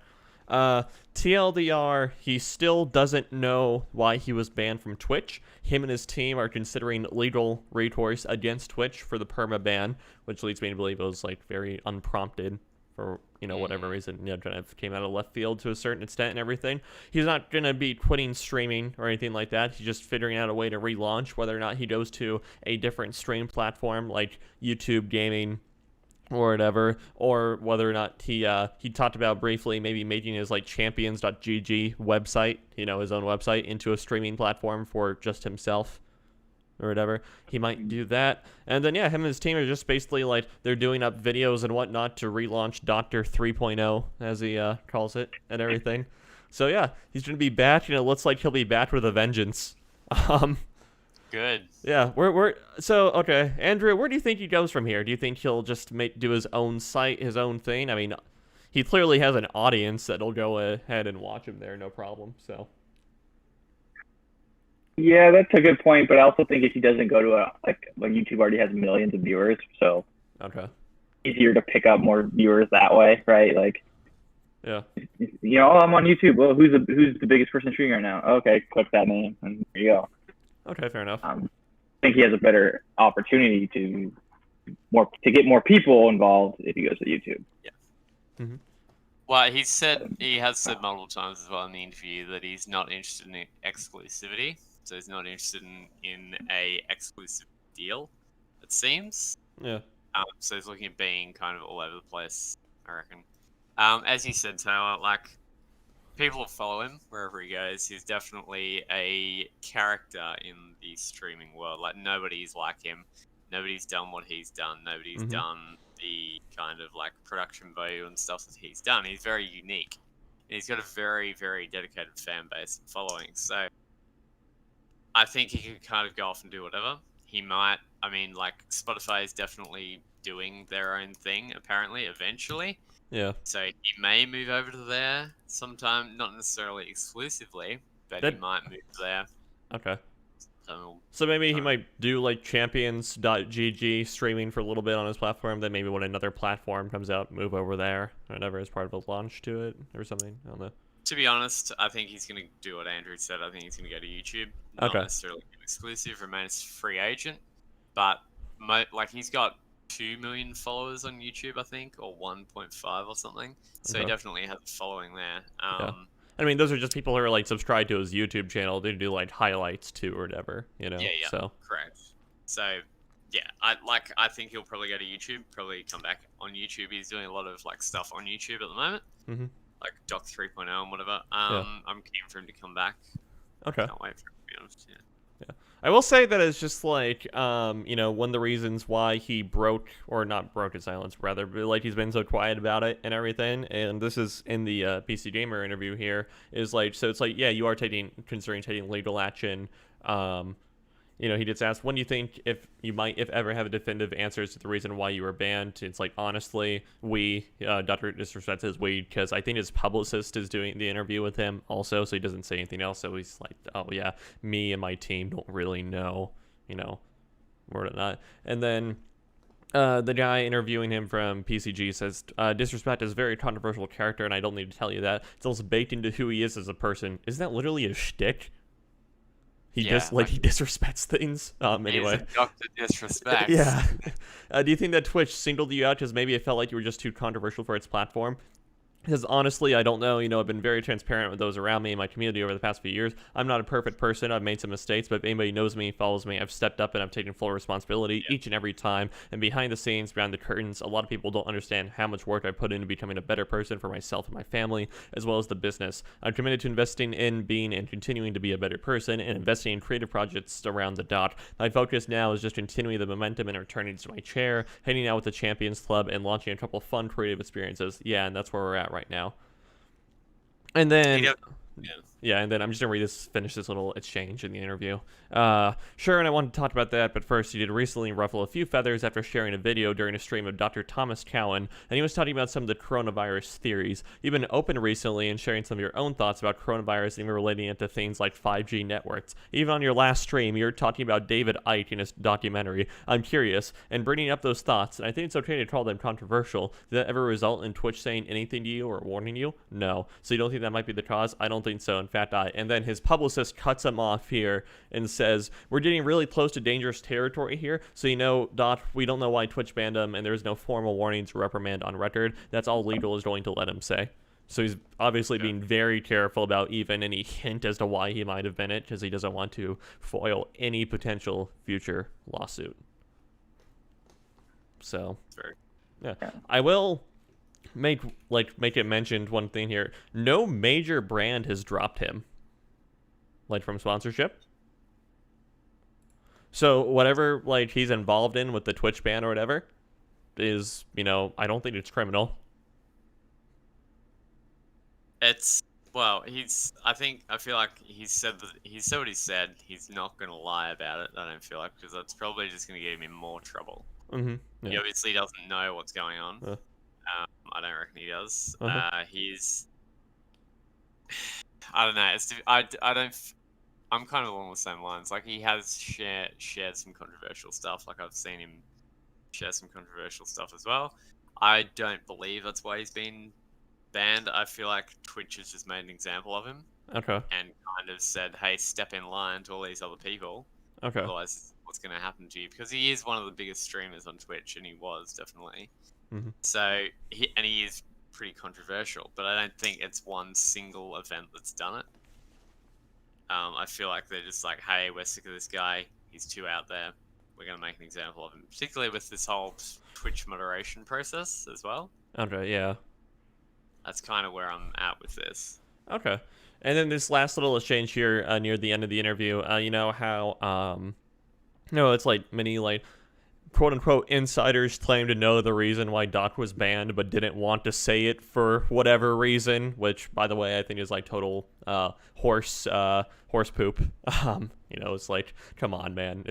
TLDR, he still doesn't know why he was banned from Twitch. Him and his team are considering legal recourse against Twitch for the perma ban, which leads me to believe it was, like, very unprompted, for whatever reason, kind of came out of left field to a certain extent and everything. He's not gonna be quitting streaming or anything like that. He's just figuring out a way to relaunch, whether or not he goes to a different stream platform like YouTube gaming or whatever, or whether or not he talked about briefly maybe making his like champions.gg website, his own website, into a streaming platform for just himself or whatever. He might do that. And then, him and his team are just basically like, they're doing up videos and whatnot to relaunch Doctor 3.0, as he calls it, and everything. So, he's going to be back. Looks like he'll be back with a vengeance. Good. Yeah, okay. Andrew, where do you think he goes from here? Do you think he'll just do his own site, his own thing? I mean, he clearly has an audience that'll go ahead and watch him there, no problem, so... Yeah, that's a good point, but I also think if he doesn't go to when YouTube already has millions of viewers, so okay, easier to pick up more viewers that way, right? Like, yeah, I'm on YouTube. Well, who's the biggest person streaming right now? Okay, click that name, and there you go. Okay, fair enough. I think he has a better opportunity to get more people involved if he goes to YouTube. Yeah. Mm-hmm. Well, he has said multiple times as well in the interview that he's not interested in exclusivity. So he's not interested in a exclusive deal, it seems. Yeah. So he's looking at being kind of all over the place, I reckon. As you said, Taylor, like, people will follow him wherever he goes. He's definitely a character in the streaming world. Like, nobody's like him. Nobody's done what he's done. Nobody's done the kind of, like, production value and stuff that he's done. He's very unique. And he's got a very, very dedicated fan base and following. So I think he can kind of go off and do whatever. He might, Spotify is definitely doing their own thing, apparently, eventually. Yeah. So he may move over to there sometime, not necessarily exclusively, but he might move there. Okay. So maybe he might do, like, champions.gg streaming for a little bit on his platform, then maybe when another platform comes out, move over there, or whatever, as part of a launch to it, or something. I don't know. To be honest, I think he's going to do what Andrew said. I think he's going to go to YouTube. Not necessarily exclusive, remain a free agent. But, he's got 2 million followers on YouTube, I think, or 1.5 or something. So he definitely has a following there. Yeah. I mean, those are just people who are, like, subscribed to his YouTube channel. They do, like, highlights, too, or whatever, Yeah, so. Correct. So, yeah, I think he'll probably go to YouTube, probably come back on YouTube. He's doing a lot of, like, stuff on YouTube at the moment. Mm-hmm. Like Doc 3.0 and whatever. I'm keen for him to come back. Okay. Can't wait for him, to be honest. Yeah. I will say that it's just like, one of the reasons why he not broke his silence, rather, but like he's been so quiet about it and everything. And this is in the PC Gamer interview here, is like, so it's like, yeah, you are considering taking legal action. He gets asked, when do you think if ever have a definitive answers to the reason why you were banned? It's like, honestly, Dr. Disrespect says we, because I think his publicist is doing the interview with him also, so he doesn't say anything else. So he's like, oh yeah, me and my team don't really know, or not. And then the guy interviewing him from PCG says, Disrespect is a very controversial character, and I don't need to tell you that. It's also baked into who he is as a person. Isn't that literally a shtick? He he disrespects things. Anyway. He's a Dr. Disrespect. Yeah. Do you think that Twitch singled you out because maybe it felt like you were just too controversial for its platform? Because honestly, I don't know. I've been very transparent with those around me in my community over the past few years. I'm not a perfect person. I've made some mistakes, but if anybody knows me, follows me, I've stepped up and I've taken full responsibility each and every time. And behind the scenes, behind the curtains, a lot of people don't understand how much work I put into becoming a better person for myself and my family, as well as the business. I'm committed to investing in being and continuing to be a better person and investing in creative projects around the dock. My focus now is just continuing the momentum and returning to my chair, hanging out with the Champions Club, and launching a couple fun creative experiences. Yeah, and that's where we're at right now. And then and then I'm just gonna finish this little exchange in the interview. Sure, and I wanted to talk about that, but first, he did recently ruffle a few feathers after sharing a video during a stream of Dr. Thomas Cowan, and he was talking about some of the coronavirus theories. You've been open recently and sharing some of your own thoughts about coronavirus, and even relating it to things like 5G networks. Even on your last stream, you're talking about David Icke in his documentary. I'm curious, and bringing up those thoughts, and I think it's okay to call them controversial. Did that ever result in Twitch saying anything to you or warning you? No. So you don't think that might be the cause? I don't think so. In Fat Eye. And then his publicist cuts him off here and says, we're getting really close to dangerous territory here. So, Dot, we don't know why Twitch banned him, and there's no formal warnings or reprimand on record. That's all legal is going to let him say. So he's obviously being very careful about even any hint as to why he might have been it, because he doesn't want to foil any potential future lawsuit. So, yeah. I will make it mentioned one thing here. No major brand has dropped him, from sponsorship. So whatever he's involved in with the Twitch ban or whatever is, I don't think it's criminal. It's I feel like he said what he said. He's not gonna lie about it. I don't feel like, because that's probably just gonna get him in more trouble. Mm-hmm. Yeah. He obviously doesn't know what's going on. I don't reckon he does. He's, I don't know. I'm kind of along the same lines. Like, he has shared some controversial stuff. Like, I've seen him share some controversial stuff as well. I don't believe that's why he's been banned. I feel like Twitch has just made an example of him. Okay. And kind of said, hey, step in line to all these other people. Okay. Otherwise, what's going to happen to you? Because he is one of the biggest streamers on Twitch, and he was, definitely. Mm-hmm. So, he is pretty controversial, but I don't think it's one single event that's done it. I feel like they're just like, hey, we're sick of this guy. He's too out there. We're going to make an example of him. Particularly with this whole Twitch moderation process as well. Okay, yeah. That's kind of where I'm at with this. Okay. And then this last little exchange here near the end of the interview, how, it's many, quote-unquote insiders claim to know the reason why Doc was banned but didn't want to say it for whatever reason, which, by the way, I think is total horse poop. It's come on, man.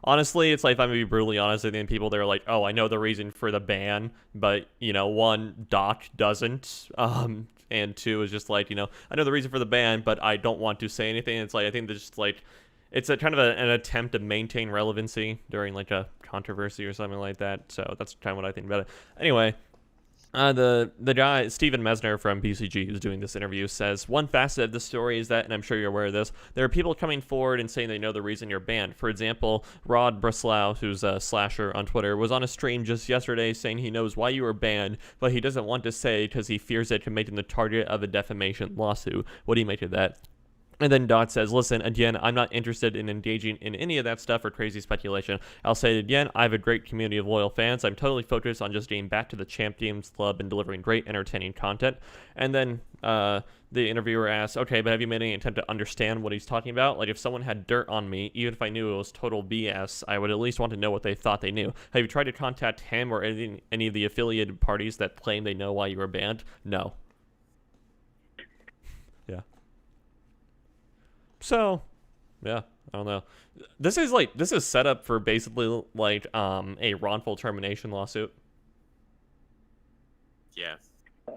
Honestly, if I'm gonna be brutally honest, I think people they're like, oh, I know the reason for the ban, but one, Doc doesn't, and two is just I know the reason for the ban, but I don't want to say anything. It's I think there's it's a kind of an attempt to maintain relevancy during a controversy or something like that. So that's kind of what I think about it. Anyway, the guy Stephen Mesner from BCG, who's doing this interview, says one facet of the story is that, and I'm sure you're aware of this, there are people coming forward and saying they know the reason you're banned. For example, Rod Breslau, who's a slasher on Twitter, was on a stream just yesterday saying he knows why you were banned, but he doesn't want to say because he fears it can make him the target of a defamation lawsuit. What do you make of that? And then Dot says, listen, again, I'm not interested in engaging in any of that stuff or crazy speculation. I'll say it again, I have a great community of loyal fans. I'm totally focused on just getting back to the Champions Club and delivering great, entertaining content. And then the interviewer asks, okay, but have you made any attempt to understand what he's talking about? If someone had dirt on me, even if I knew it was total BS, I would at least want to know what they thought they knew. Have you tried to contact him or any of the affiliated parties that claim they know why you were banned? No. Yeah. So, yeah, I don't know. This is set up for basically a wrongful termination lawsuit. Yeah.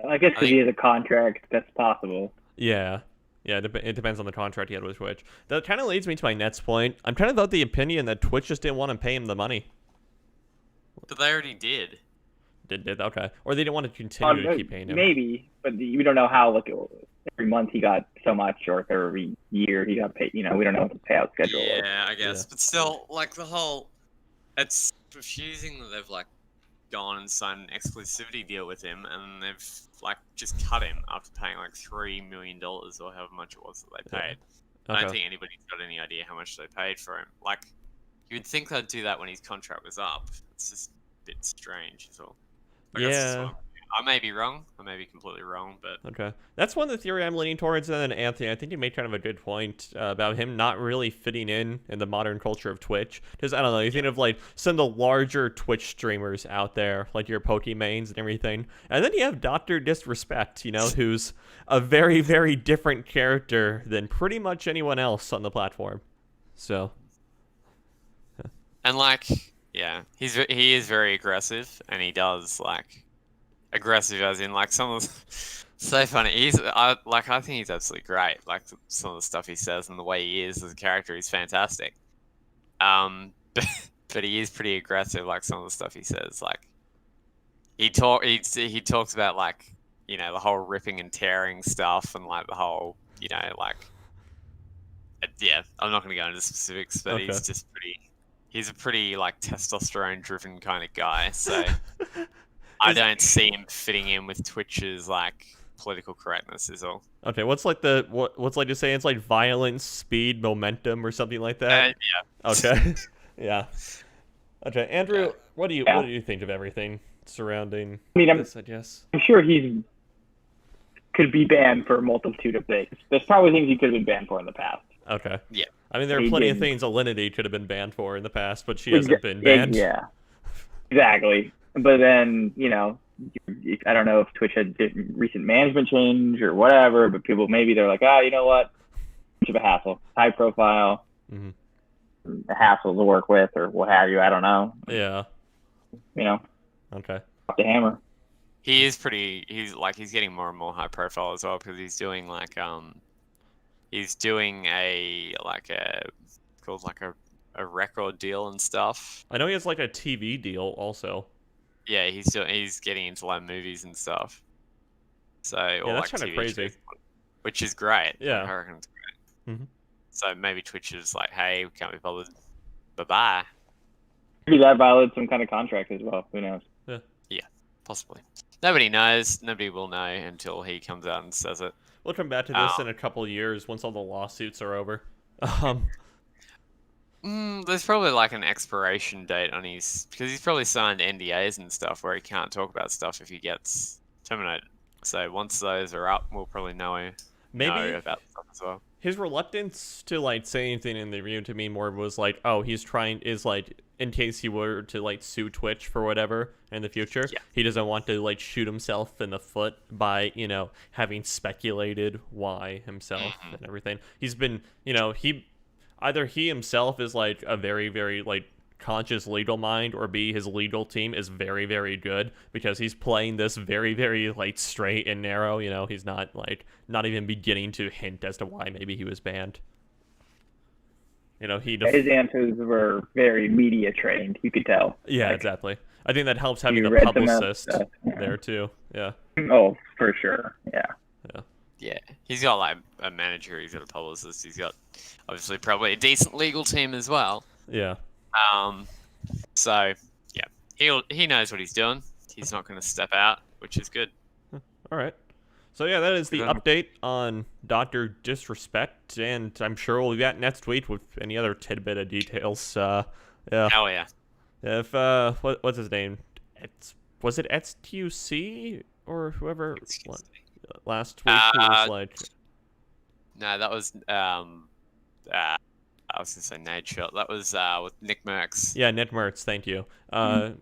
I guess if he has a contract, that's possible. Yeah. Yeah, it depends on the contract he had with Twitch. That kind of leads me to my next point. I'm kind of of the opinion that Twitch just didn't want to pay him the money. But they already did. Did okay. Or they didn't want to continue to keep paying him. Maybe, but we don't know how, every month he got so much, or if every year he got paid. We don't know what the payout schedule is. Yeah, I guess. Yeah. But still, it's confusing that they've, gone and signed an exclusivity deal with him, and they've, just cut him after paying, $3 million or however much it was that they paid. Yeah. Okay. I don't think anybody's got any idea how much they paid for him. You would think they'd do that when his contract was up. It's just a bit strange, is all. Yeah. I may be wrong. I may be completely wrong, but... Okay. That's one of the theory I'm leaning towards, and then Anthony, I think you made kind of a good point about him not really fitting in the modern culture of Twitch. Because, I don't know, you think of, some of the larger Twitch streamers out there, your Pokemains and everything. And then you have Dr. Disrespect, who's a very, very different character than pretty much anyone else on the platform. So... Yeah. And, yeah, he is very aggressive, and he does, aggressive as in some of the, so funny. I think he's absolutely great. Some of the stuff he says and the way he is as a character is fantastic. But he is pretty aggressive. Some of the stuff he says, he talks about you know, the whole ripping and tearing stuff, and like the whole, you know, like, yeah, I'm not going to go into specifics, but Okay. he's just he's a pretty like testosterone-driven kind of guy. So I don't see him fitting in with Twitch's like political correctness. Is all. Okay, what's like what's like to say it's like violence, speed, momentum, or something like that? Yeah. Okay. Yeah. Okay, Andrew, Yeah. what do you think of everything surrounding I mean, this? I guess. I'm sure he could be banned for a multitude of things. There's probably things he could have been banned for in the past. Okay. Yeah. I mean, there are He plenty of didn't. things Alinity could have been banned for in the past, but she hasn't been banned. Yeah, exactly. But then, you know, I don't know if Twitch had recent management change or whatever, but people maybe they're like, you know what? Much of a hassle. High profile, a hassle to work with or what have you. I don't know. Yeah. You know, Okay. the hammer. He is pretty. He's getting more and more high profile as well because he's doing like he's doing called like a record deal and stuff. I know he has like a TV deal also. Yeah, he's getting into like movies and stuff. So or that's like kind of TV crazy. shows, which is great. Yeah. I reckon it's great. Mhm. So maybe Twitch is like, hey, we can't be bothered. Bye bye. Maybe that violates some kind of contract as well. Who knows? Yeah, possibly. Nobody knows. Nobody will know until he comes out and says it. We'll come back to this in a couple of years once all the lawsuits are over. There's probably like an expiration date on his because he's probably signed NDAs and stuff where he can't talk about stuff if he gets terminated. So once those are up, we'll probably know about stuff as well. His reluctance to like say anything in the review to me more was like, oh, is like in case he were to like sue Twitch for whatever in the future, he doesn't want to like shoot himself in the foot by, you know, having speculated why himself and everything. He's been, you know, either he himself is like a very, very like conscious legal mind, or B, his legal team is very, very good because he's playing this very, very like straight and narrow. You know, he's not even beginning to hint as to why maybe he was banned. You know, his answers were very media trained. You could tell. Yeah, like, exactly. I think that helps having you a read them out publicist stuff, yeah. there too. Yeah. Oh, for sure. Yeah. Yeah, he's got like a manager, he's got a publicist, he's got obviously probably a decent legal team as well. Yeah. So yeah, he knows what he's doing. He's not going to step out, which is good. All right. So yeah, that is the update on Dr. Disrespect, and I'm sure we'll be back next week with any other tidbit of details. Yeah. Hell yeah. If what's his name? Was it XQC or whoever last week who was like? No, that was I was gonna say Nade Shot. That was with Nick Merckx. Yeah, Nick Merckx. Thank you.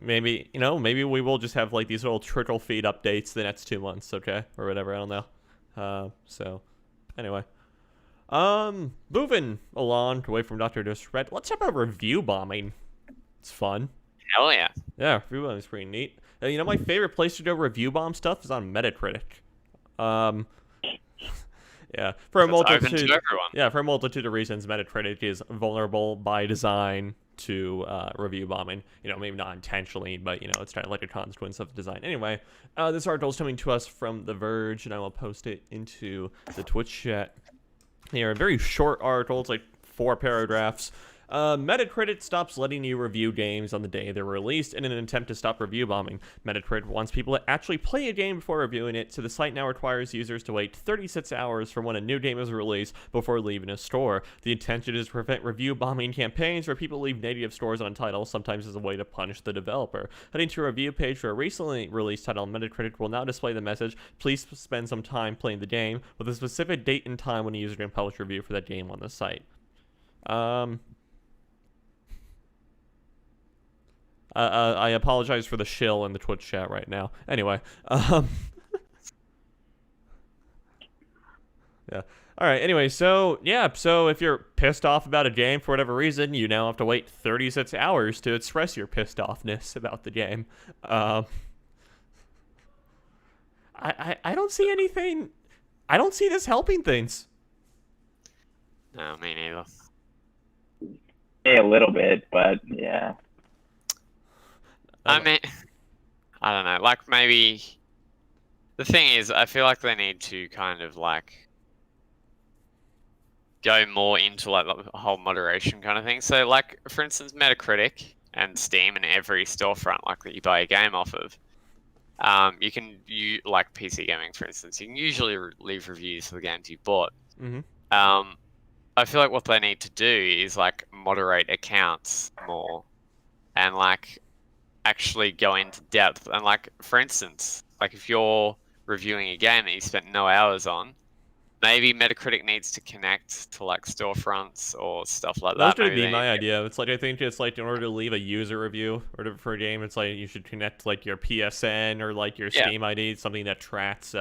Maybe we will just have like these little trickle feed updates the next 2 months, okay, or whatever. I don't know. So anyway, moving along away from Dr. Disrespect, let's have a review bombing. It's fun. Hell yeah. Yeah, review bombing is pretty neat. You know, my favorite place to go review bomb stuff is on Metacritic. Yeah, for a multitude of reasons, Metacritic is vulnerable by design to review bombing. You know, maybe not intentionally, but you know, it's kind of like a consequence of design. Anyway, this article is coming to us from The Verge, and I will post it into the Twitch chat. Here, a very short article. It's like 4 paragraphs. Metacritic stops letting you review games on the day they're released in an attempt to stop review bombing. Metacritic wants people to actually play a game before reviewing it, so the site now requires users to wait 36 hours from when a new game is released before leaving a store. The intention is to prevent review bombing campaigns where people leave negative scores on titles, sometimes as a way to punish the developer. Heading to a review page for a recently released title, Metacritic will now display the message, "Please spend some time playing the game," with a specific date and time when a user can publish a review for that game on the site. I apologize for the shill in the Twitch chat right now. Anyway, yeah. All right. Anyway, so yeah. So if you're pissed off about a game for whatever reason, you now have to wait 36 hours to express your pissed offness about the game. I don't see anything. I don't see this helping things. No, me neither. A little bit, but yeah. I mean, I don't know. Like maybe The thing is, I feel like they need to kind of like go more into like the whole moderation kind of thing. So like, for instance, Metacritic and Steam and every storefront like that you buy a game off of, you like PC gaming, for instance, you can usually leave reviews for the games you bought. Mm-hmm. I feel like what they need to do is like moderate accounts more and like actually go into depth. And like, for instance, like if you're reviewing a game that you spent no hours on, maybe Metacritic needs to connect to like storefronts or stuff like That was that. gonna Maybe be they my need idea. It's like I think it's like in order to leave a user review or for a game, it's like you should connect like your PSN or like your Yeah. Steam ID, something that tracks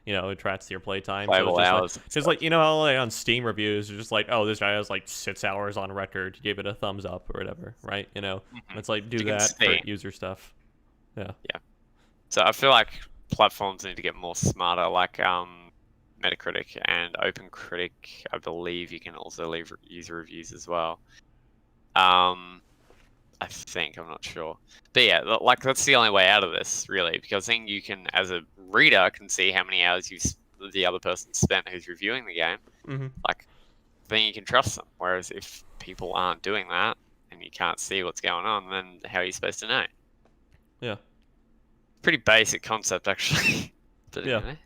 it tracks your playtime. playable So hours. it's just like you know how like on Steam reviews, it's just like, oh, this guy has like 6 hours on record, give it a thumbs up or whatever, right? You know, it's like do You can that for see. user stuff. Yeah. So I feel like platforms need to get more smarter, like Metacritic and OpenCritic. I believe you can also leave user reviews as well. I think, I'm not sure, but yeah, like that's the only way out of this, really, because then you can, as a reader, can see how many hours the other person spent who's reviewing the game. Mm-hmm. Like, then you can trust them. Whereas if people aren't doing that and you can't see what's going on, then how are you supposed to know? Yeah. Pretty basic concept, actually. But Yeah. anyway.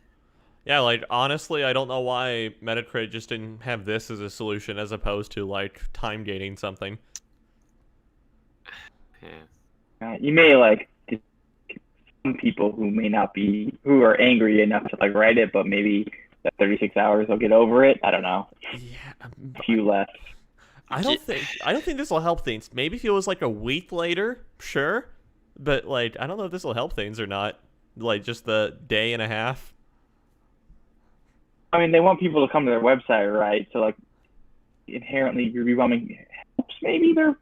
Yeah, like honestly, I don't know why Metacritic just didn't have this as a solution as opposed to like time gating something. Yeah. You may like some people who are angry enough to like write it, but maybe that 36 hours will get over it. I don't know. Yeah, A few less. I don't think this will help things. Maybe if it was like a week later, sure, but like I don't know if this will help things or not. Like just the day and a half. I mean, they want people to come to their website, right? So like inherently review bombing helps maybe their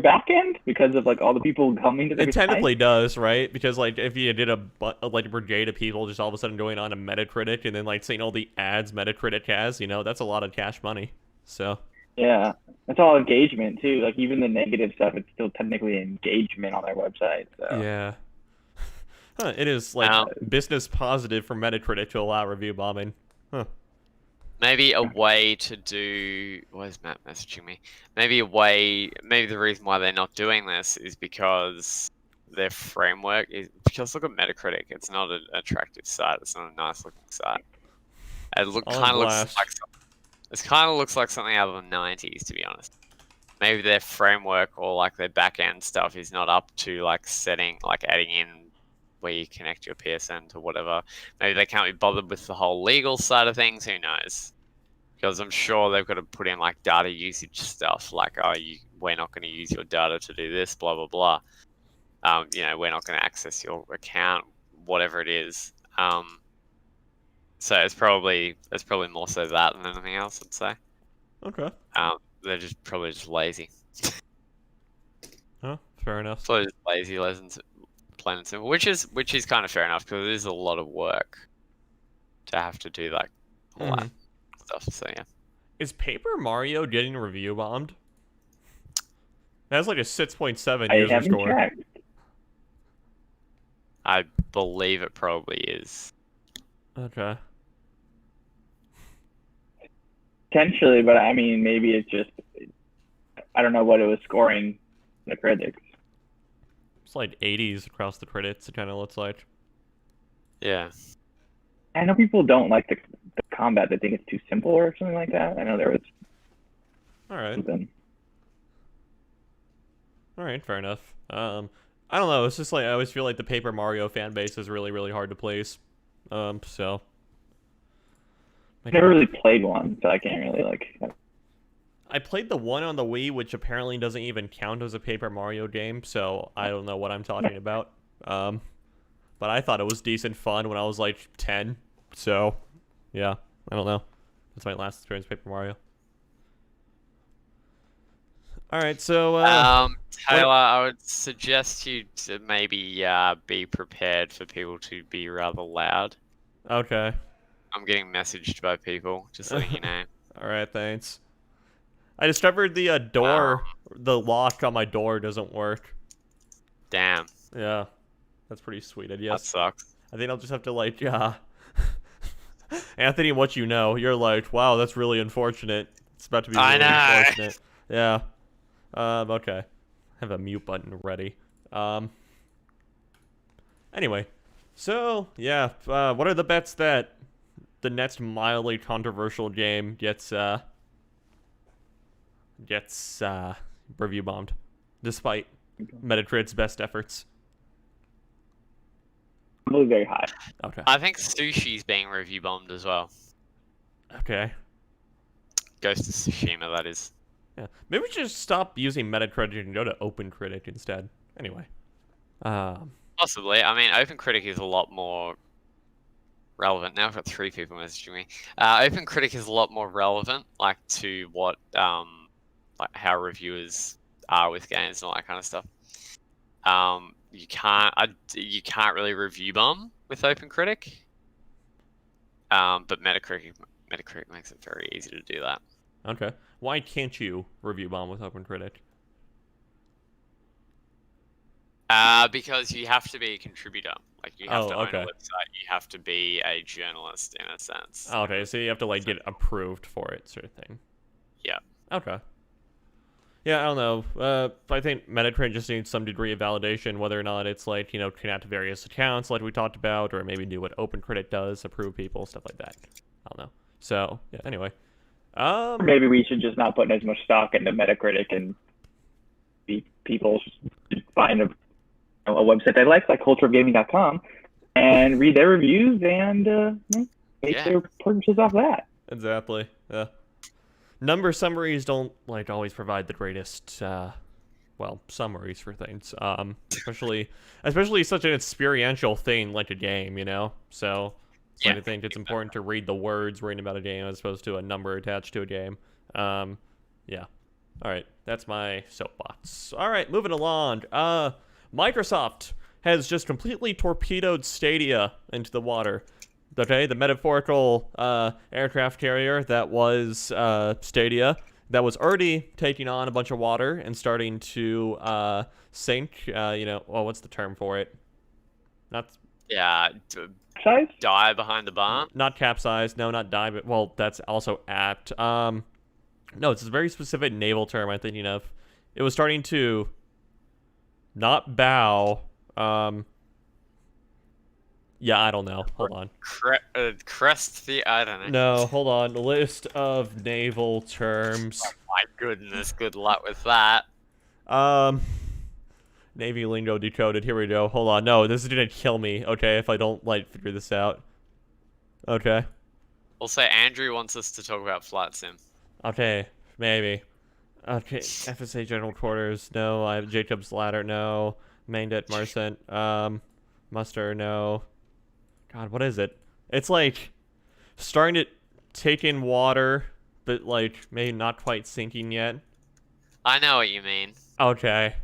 back end because of like all the people coming to their It technically does, right? Because like if you did a brigade of people just all of a sudden going on to Metacritic and then like seeing all the ads Metacritic has, you know, that's a lot of cash money. So yeah, it's all engagement too. Like even the negative stuff, it's still technically engagement on their website. So. yeah, it is like business positive for Metacritic to allow review bombing. Huh. Maybe a way to do. Why is Matt messaging me? Maybe the reason why they're not doing this is because their framework is. Because look at Metacritic. It's not an attractive site. It's not a nice looking site. It kind of looks like something out of the 90s, to be honest. Maybe their framework or like their back end stuff is not up to like adding in where you connect your PSN to whatever. Maybe they can't be bothered with the whole legal side of things. Who knows? Because I'm sure they've got to put in like data usage stuff, like we're not going to use your data to do this, blah blah blah. We're not going to access your account, whatever it is. So it's probably more so that than anything else, I'd say. Okay. They're probably just lazy. Oh, fair enough. So just lazy lessons. Plain and simple, which is kind of fair enough because it is a lot of work to have to do like all that stuff. So yeah, is Paper Mario getting review bombed? It has like a 6.7 I user haven't score. checked. I believe it probably is. Okay. Potentially, but I mean, maybe it's just I don't know what it was scoring the critics. It's like 80s across the credits, it kind of looks like. Yeah. I know people don't like the combat. They think it's too simple or something like that. I know there was Alright. something. Alright, fair enough. I don't know, it's just like I always feel like the Paper Mario fan base is really, really hard to place. So. I've never really played one, so I can't really like. I played the one on the Wii, which apparently doesn't even count as a Paper Mario game, so I don't know what I'm talking about. But I thought it was decent fun when I was like 10, so yeah, I don't know. That's my last experience with Paper Mario. Alright, so Taylor, I would suggest you to maybe be prepared for people to be rather loud. Okay. I'm getting messaged by people, just letting you know. Alright, thanks. I discovered the door, the lock on my door doesn't work. Damn. Yeah, that's pretty sweet, I That guess. sucks. I think I'll just have to like, Anthony, what you know, you're like, wow, that's really unfortunate. It's about to be really unfortunate. Yeah. Okay. I have a mute button ready. Anyway, so yeah, what are the bets that the next mildly controversial game gets review bombed, despite Metacritic's best efforts? Probably very high. Okay. I think Sushi's being review bombed as well. Okay. Ghost of Tsushima, that is. Yeah. Maybe we should just stop using Metacritic and go to OpenCritic instead. Anyway. Possibly. I mean, OpenCritic is a lot more relevant. Now I've got 3 people messaging me. OpenCritic is a lot more relevant, like, to what, like, how reviewers are with games and all that kind of stuff. You can't really review bomb with OpenCritic. But Metacritic makes it very easy to do that. Okay. Why can't you review bomb with OpenCritic? Because you have to be a contributor. Like, you have to own okay. a website. You have to be a journalist, in a sense. Okay, so you have to, like, get approved for it, sort of thing. Yeah. Okay. Yeah, I don't know. I think Metacritic just needs some degree of validation, whether or not it's, like, you know, connect to various accounts like we talked about, or maybe do what OpenCritic does, approve people, stuff like that. I don't know. So, yeah, anyway. Maybe we should just not put as much stock into Metacritic and people find a website they like cultureofgaming.com, and read their reviews and make their purchases off that. Exactly. Yeah. Number summaries don't like always provide the greatest summaries for things. Especially such an experiential thing like a game, you know? So I think it's important to read the words written about a game as opposed to a number attached to a game. Yeah. All right, that's my soapbox. All right, moving along. Microsoft has just completely torpedoed Stadia into the water. Okay, the metaphorical aircraft carrier that was Stadia, that was already taking on a bunch of water and starting to sink. What's the term for it? Size? Die behind the barn? Not capsize. No, not die. But, well, that's also apt. No, it's a very specific naval term I'm thinking of. It was starting to not bow. Yeah, I don't know. Hold on. Crest the... I don't know. No, hold on. List of naval terms. Oh my goodness, good luck with that. Navy lingo decoded. Here we go. Hold on. No, this is gonna kill me, okay, if I don't, like, figure this out. Okay. Also, Andrew wants us to talk about Flight Sim. Okay, maybe. Okay, FSA General Quarters, no. I have Jacob's Ladder, no. Main Det Marcent, Muster, no. God, what is it? It's like starting to take in water, but like maybe not quite sinking yet. I know what you mean. Okay.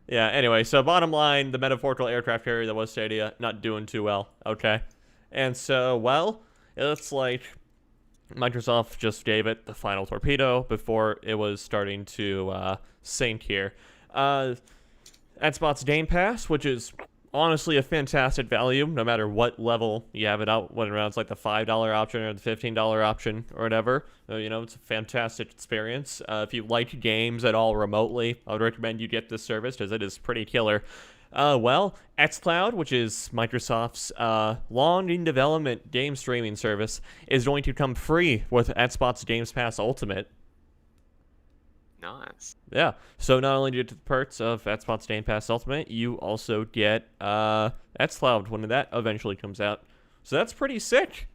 Yeah, anyway, so bottom line, the metaphorical aircraft carrier that was Stadia, not doing too well. Okay. And so, well, it's like Microsoft just gave it the final torpedo before it was starting to sink here. Xbox Game Pass, which is honestly a fantastic value, no matter what level you have it out, whether it's like the $5 option or the $15 option or whatever. It's a fantastic experience. If you like games at all remotely, I would recommend you get this service because it is pretty killer. Xcloud, which is Microsoft's long in development game streaming service, is going to come free with Xbox Game Pass Ultimate. Nice. Yeah. So not only do you get the perks of Xbox Game Pass Ultimate, you also get Xcloud when that eventually comes out. So that's pretty sick.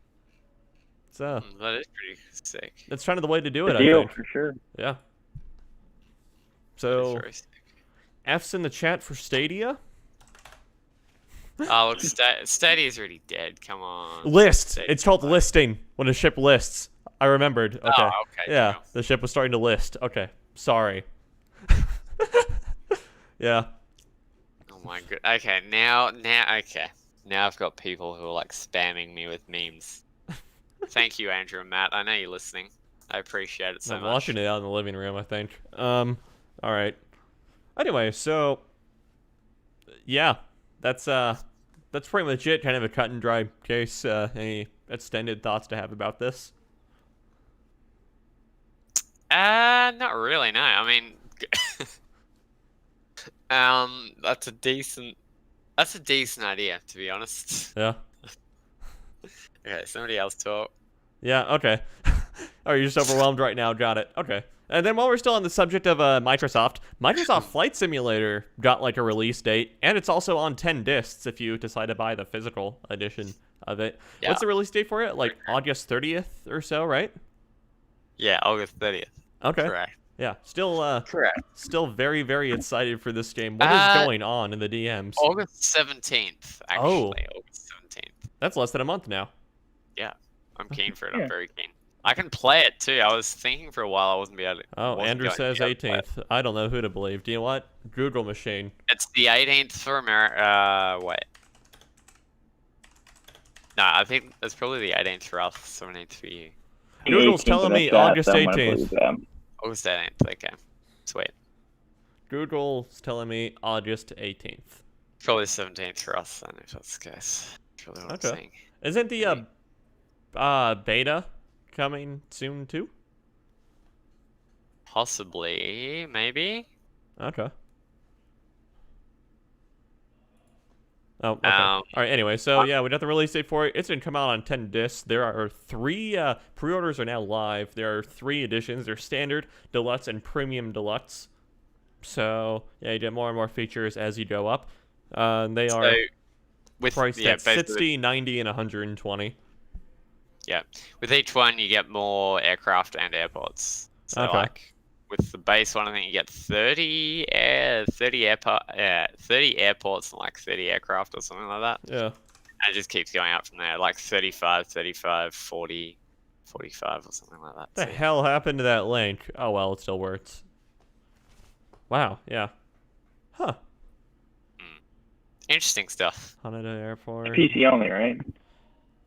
So that is pretty sick. That's kind of the way to do it, I think. for sure. Yeah. So F's in the chat for Stadia. Oh, look, Stadia's already dead. Come on. List. It's called listing when a ship lists. I remembered. Okay. Oh, okay. Yeah, the ship was starting to list. Okay. Sorry. Yeah. Oh my god. Okay, now, okay. Now I've got people who are like spamming me with memes. Thank you, Andrew and Matt. I know you're listening. I appreciate it so much. I'm watching it out in the living room, I think. All right. Anyway, so yeah, that's that's pretty much it. Kind of a cut and dry case. Any extended thoughts to have about this? Not really. No, I mean, that's a decent idea, to be honest. Yeah. Okay, somebody else talk. Yeah. Okay. Oh, you're just overwhelmed right now. Got it. Okay. And then while we're still on the subject of Microsoft Flight Simulator got like a release date, and it's also on 10 discs if you decide to buy the physical edition of it. Yeah. What's the release date for it? Like August 30th or so, right? Yeah, August 30th. Okay. Correct. Yeah. Still Correct. still very, very excited for this game. What is going on in the DMs? August 17th, actually. Oh. August 17th. That's less than a month now. Yeah, I'm keen for it. Yeah. I'm very keen. I can play it too. I was thinking for a while I wasn't be able to. Oh, wasn't Andrew going to says be able to play it. 18th. I don't know who to believe. Do you know what? Google machine. It's the 18th for America. Wait. No, I think it's probably the 18th for us, 17th for you. Google's 18th, telling me that's that, August so I'm gonna 18th. believe them. August 18th. Okay. Sweet. Google's telling me August 18th. Probably 17th for us then, if that's the case. That's really what I'm Okay. saying. Isn't the beta coming soon too? Possibly, maybe. Okay. Oh, okay. Um, All right. Anyway, so yeah, we got the release date for it. It's gonna come out on 10 discs. There are 3 pre-orders are now live. There are 3 editions. There's standard, deluxe, and premium deluxe. So yeah, you get more and more features as you go up. They are with priced yeah, at basically- 60, 90, and 120. Yeah, with each one you get more aircraft and airports. So Okay. like with the base one, I think you get 30 airports and like 30 aircraft or something like that. Yeah. And it just keeps going up from there, like 35, 35, 40, 45 or something like that. What the So, hell happened to that link? Oh well, it still works. Wow. Yeah. Huh. interesting stuff. Haneda Airport. PC only, right?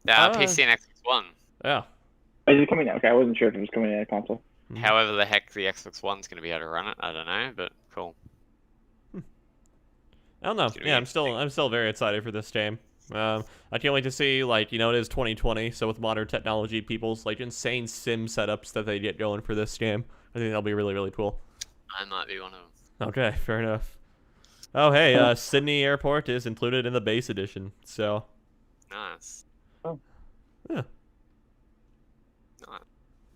PC and Xbox One. Yeah. Is it coming out? Okay, I wasn't sure if it was coming out of console. Mhm. However the heck the Xbox One's going to be able to run it, I don't know, but cool. I don't know. It's gonna be Yeah, I'm still very excited for this game. I can't wait to see, like, it is 2020, so with modern technology, people's like insane sim setups that they get going for this game. I think that'll be really, really cool. I might be one of them. Okay, fair enough. Oh, hey, Sydney Airport is included in the base edition, so Nice. Oh. Yeah. Nice.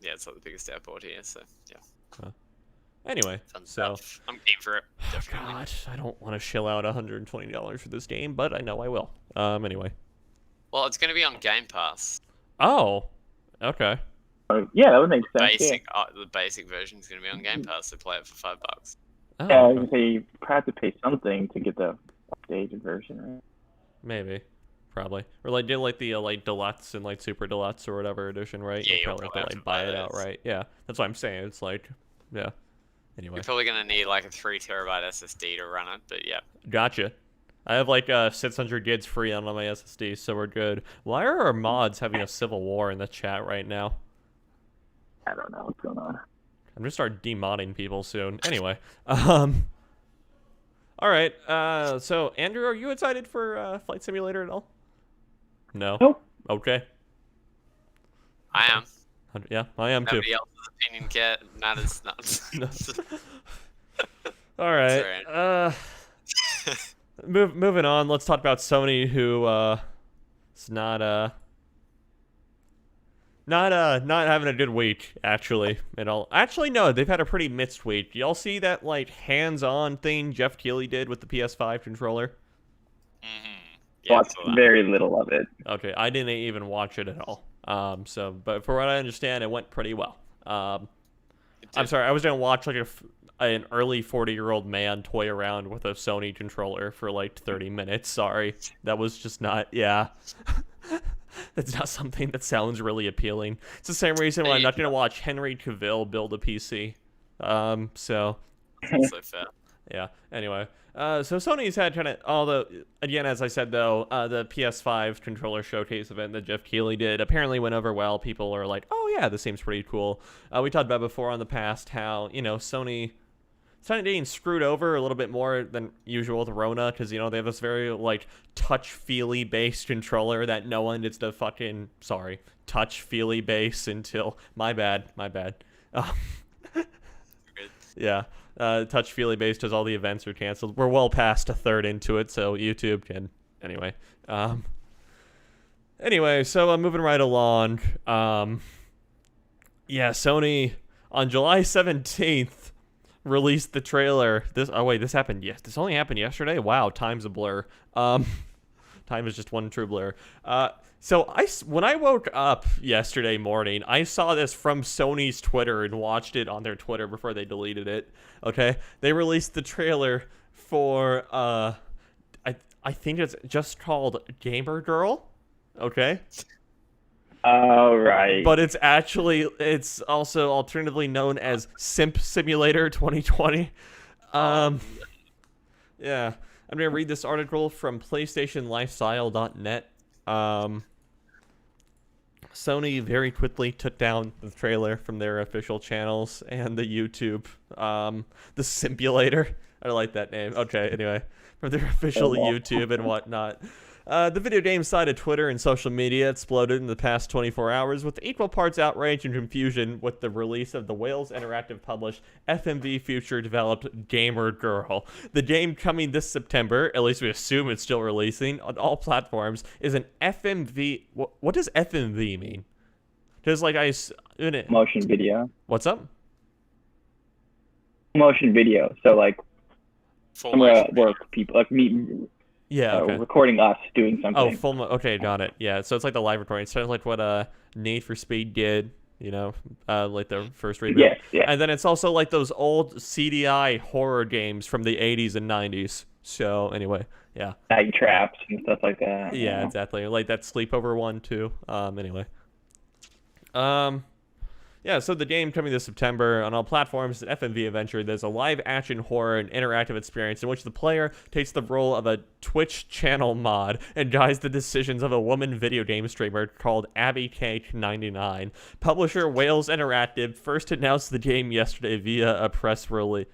Yeah, it's like the biggest airport here, so yeah. Anyway, Fun so stuff. I'm keen for it. oh, Definitely. God, I don't want to shell out $120 for this game, but I know I will. Anyway. Well, it's going to be on Game Pass. Oh, okay. Yeah, that would make sense. The basic version is going to be on Game Pass, so play it for $5. Oh, Yeah, I was okay. gonna say you have to pay something to get the updated version, right? Maybe, probably, or like do like the like deluxe and like super deluxe or whatever edition, right? Yeah, You'll you'll probably have to probably like have to buy it buy those. outright. Yeah, that's what I'm saying. It's like, yeah. Anyway, You're probably going to need like a 3 terabyte SSD to run it, but yeah. gotcha. I have like 600 gigs free on my SSD, so we're good. Why are our mods having a civil war in the chat right now? I don't know what's going on. I'm gonna start demodding people soon. Anyway, all right. So Andrew, are you excited for Flight Simulator at all? No. Nope. Okay. I am. Yeah, I am too. Nobody else's opinion matters. No. All right. Sorry. Moving on. Let's talk about Sony, who is not having a good week actually at all. Actually, no, they've had a pretty mixed week. Y'all see that like hands-on thing Jeff Keighley did with the PS5 controller? Yeah, I Watched saw that. very little of it. Okay, I didn't even watch it at all. But for what I understand, it went pretty well. I'm sorry, I was gonna watch like an early 40-year-old man toy around with a Sony controller for like 30 minutes. Sorry, that was just not. Yeah, that's not something that sounds really appealing. It's the same reason why I'm not gonna watch Henry Cavill build a PC. So Also fair. yeah. Anyway, so Sony's had kind of again, as I said though, the PS5 controller showcase event that Jeff Keighley did apparently went over well. People are like, oh yeah, this seems pretty cool. We talked about before on the past how Sony getting screwed over a little bit more than usual with Rona, because, you know, they have this very, like, touch-feely based controller that no one gets to fucking, sorry, touch-feely base until, my bad. Yeah, touch-feely based because all the events are canceled. We're well past a third into it, so YouTube can, anyway. Anyway, so I'm moving right along. Yeah, Sony, on July 17th, released the trailer. This happened. Yes, this only happened yesterday. Wow, time's a blur. Time is just one true blur. So when I woke up yesterday morning, I saw this from Sony's Twitter and watched it on their Twitter before they deleted it. Okay, they released the trailer for I think it's just called Gamer Girl. Okay. Oh, right. But it's also alternatively known as Simp Simulator 2020. Yeah. I'm going to read this article from PlayStationLifestyle.net. Sony very quickly took down the trailer from their official channels and the YouTube, the Simulator. I like that name. Okay, anyway, from their official YouTube and whatnot. The video game side of Twitter and social media exploded in the past 24 hours with equal parts outrage and confusion with the release of the Wales Interactive published Fmv Future developed Gamer Girl. The game coming this September, at least we assume it's still releasing, on all platforms, is an FMV... What does FMV mean? Because, like, motion video. What's up? Motion video. So, like, work people, like, meet... Yeah, okay. Recording us doing something. Oh, okay, got it. Yeah, so it's like the live recording. It's kind of like what Need for Speed did, you know, like the first reboot. Yes, yeah. And then it's also like those old CDI horror games from the 80s and 90s. So anyway, yeah. Night traps and stuff like that. Yeah, exactly. Like that sleepover one too. Anyway. Yeah, so the game coming this September on all platforms is Fmv Adventure. There's a live-action horror and interactive experience in which the player takes the role of a Twitch channel mod and guides the decisions of a woman video game streamer called AbbyCake99. Publisher Wales Interactive first announced the game yesterday via a press release.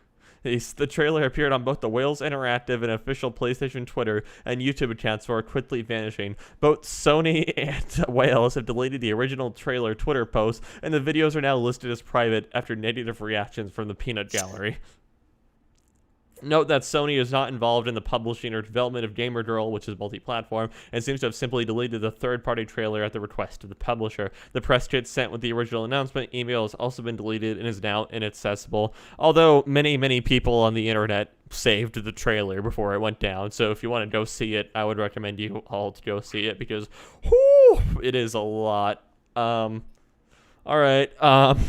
The trailer appeared on both the Wales Interactive and official PlayStation Twitter and YouTube accounts before quickly vanishing. Both Sony and Wales have deleted the original trailer Twitter post, and the videos are now listed as private after negative reactions from the peanut gallery. Note that Sony is not involved in the publishing or development of Gamer Girl, which is multi-platform, and seems to have simply deleted the third-party trailer at the request of the publisher. The press kit sent with the original announcement email has also been deleted and is now inaccessible, although many people on the internet saved the trailer before it went down, so if you want to go see it, I would recommend you all to go see it, because, whoo, it is a lot. Alright, I'm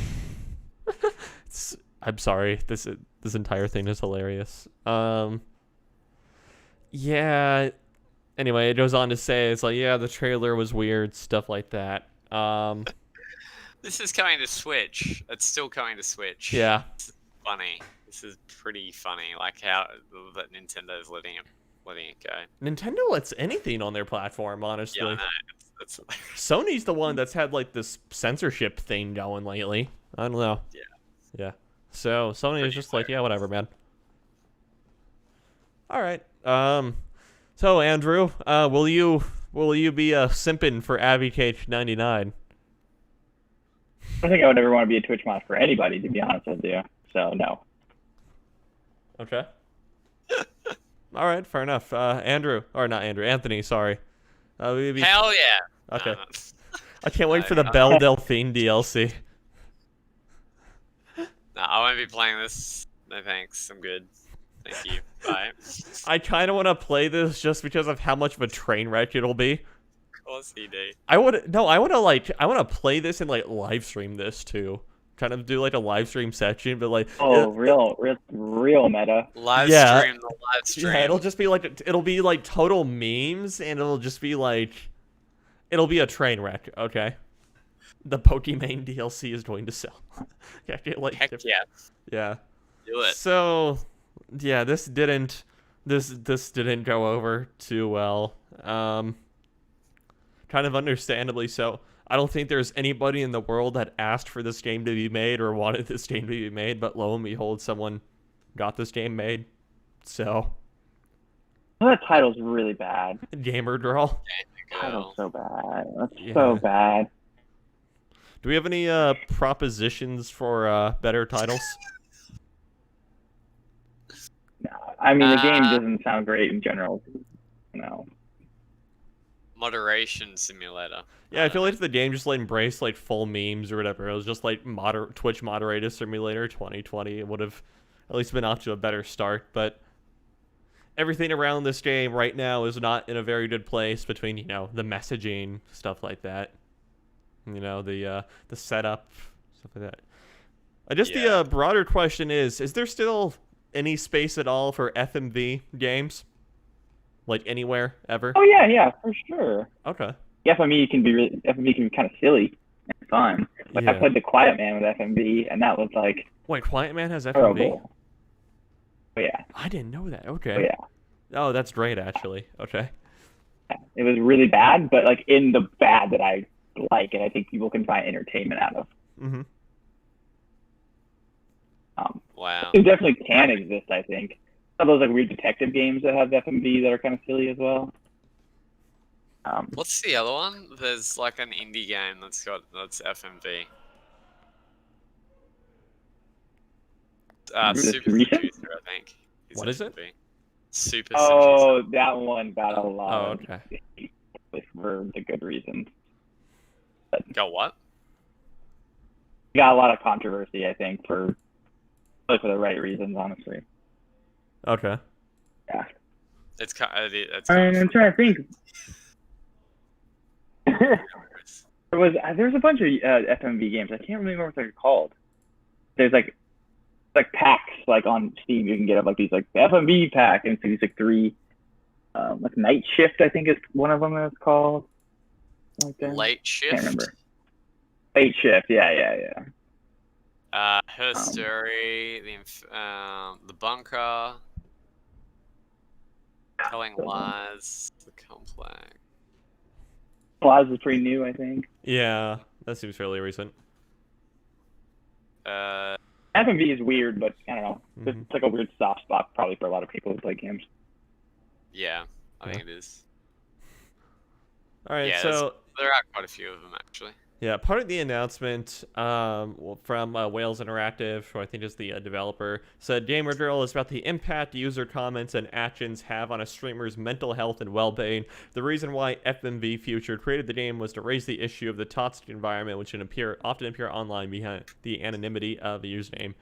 sorry, this entire thing is hilarious. Yeah. Anyway, it goes on to say, it's like, yeah, the trailer was weird, stuff like that. This is coming to Switch. It's still coming to Switch. Yeah. It's funny. This is pretty funny, like how that Nintendo's letting it go. Nintendo lets anything on their platform, honestly. Yeah, I know. It's Sony's the one that's had, like, this censorship thing going lately. I don't know. Yeah. Yeah. So Sony is just like, yeah, whatever, man. All right. So Andrew, will you be simping for AbbyCake99? I think I would never want to be a Twitch mod for anybody, to be honest with you. So no. Okay. All right, fair enough. Anthony, sorry. Hell yeah. Okay. I can't wait for the Belle Delphine DLC. No, I won't be playing this. No thanks. I'm good. Thank you. Bye. I kind of want to play this just because of how much of a train wreck it'll be. Of course you do. I want to play this and like live stream this too. Kind of do like a live stream section, but like real meta. Live stream the live stream. Yeah, it'll be like total memes, and it'll just be like it'll be a train wreck. Okay. The Pokemon DLC is going to sell. Heck yeah. Yeah. Do it. So, yeah, this didn't go over too well. Kind of understandably so. I don't think there's anybody in the world that asked for this game to be made or wanted this game to be made, but lo and behold, someone got this game made. So, Oh, that title's really bad. Gamer Girl. Title's so bad. That's Yeah. so bad. Do we have any propositions for better titles? No, I mean, the game doesn't sound great in general. No. Moderation simulator. Yeah, I feel like if the game just like embraced like full memes or whatever, it was just like Twitch moderator simulator 2020, it would have at least been off to a better start. But everything around this game right now is not in a very good place between, you know, the messaging, stuff like that. You know, the setup, stuff like that. The broader question is there still any space at all for FMV games? Like anywhere, ever? Oh yeah, for sure. Okay. FMV can be kind of silly and fun. Like I played the Quiet Man with FMV, and that was like. Wait, Quiet Man has FMV? Terrible. Oh yeah. I didn't know that. Okay. Oh yeah. Oh, that's great, actually. Okay. It was really bad, but like in the bad that I like, and I think people can find entertainment out of. Mm-hmm. Wow. It definitely can exist, I think. Some of those like weird detective games that have FMV that are kind of silly as well. What's the other one? There's like an indie game that's FMV. Super Seducer, I think. What is it? Super Oh, that one got a lot of hate for the good reasons. Got what? Got a lot of controversy, I think, for the right reasons, honestly. Okay. Yeah. It's kind of. I'm trying to think. There's a bunch of FMV games. I can't remember what they're called. There's like packs like on Steam. You can get like these like FMV pack, and so these like 3 like Night Shift, I think is one of them that's called. Like Late Shift. Can't remember. Late Shift. Yeah. Her Story, the Bunker, Telling Lies, The Complex. Lies is pretty new, I think. Yeah, that seems fairly recent. FMV is weird, but I don't know. Mm-hmm. It's like a weird soft spot probably for a lot of people who play games. Yeah, I think it is. All right, yeah, so there are quite a few of them actually. Yeah, part of the announcement from Wales Interactive, who I think is the developer, said Gamer Girl is about the impact user comments and actions have on a streamer's mental health and well-being. The reason why FMV Future created the game was to raise the issue of the toxic environment, which can often appear online behind the anonymity of the username.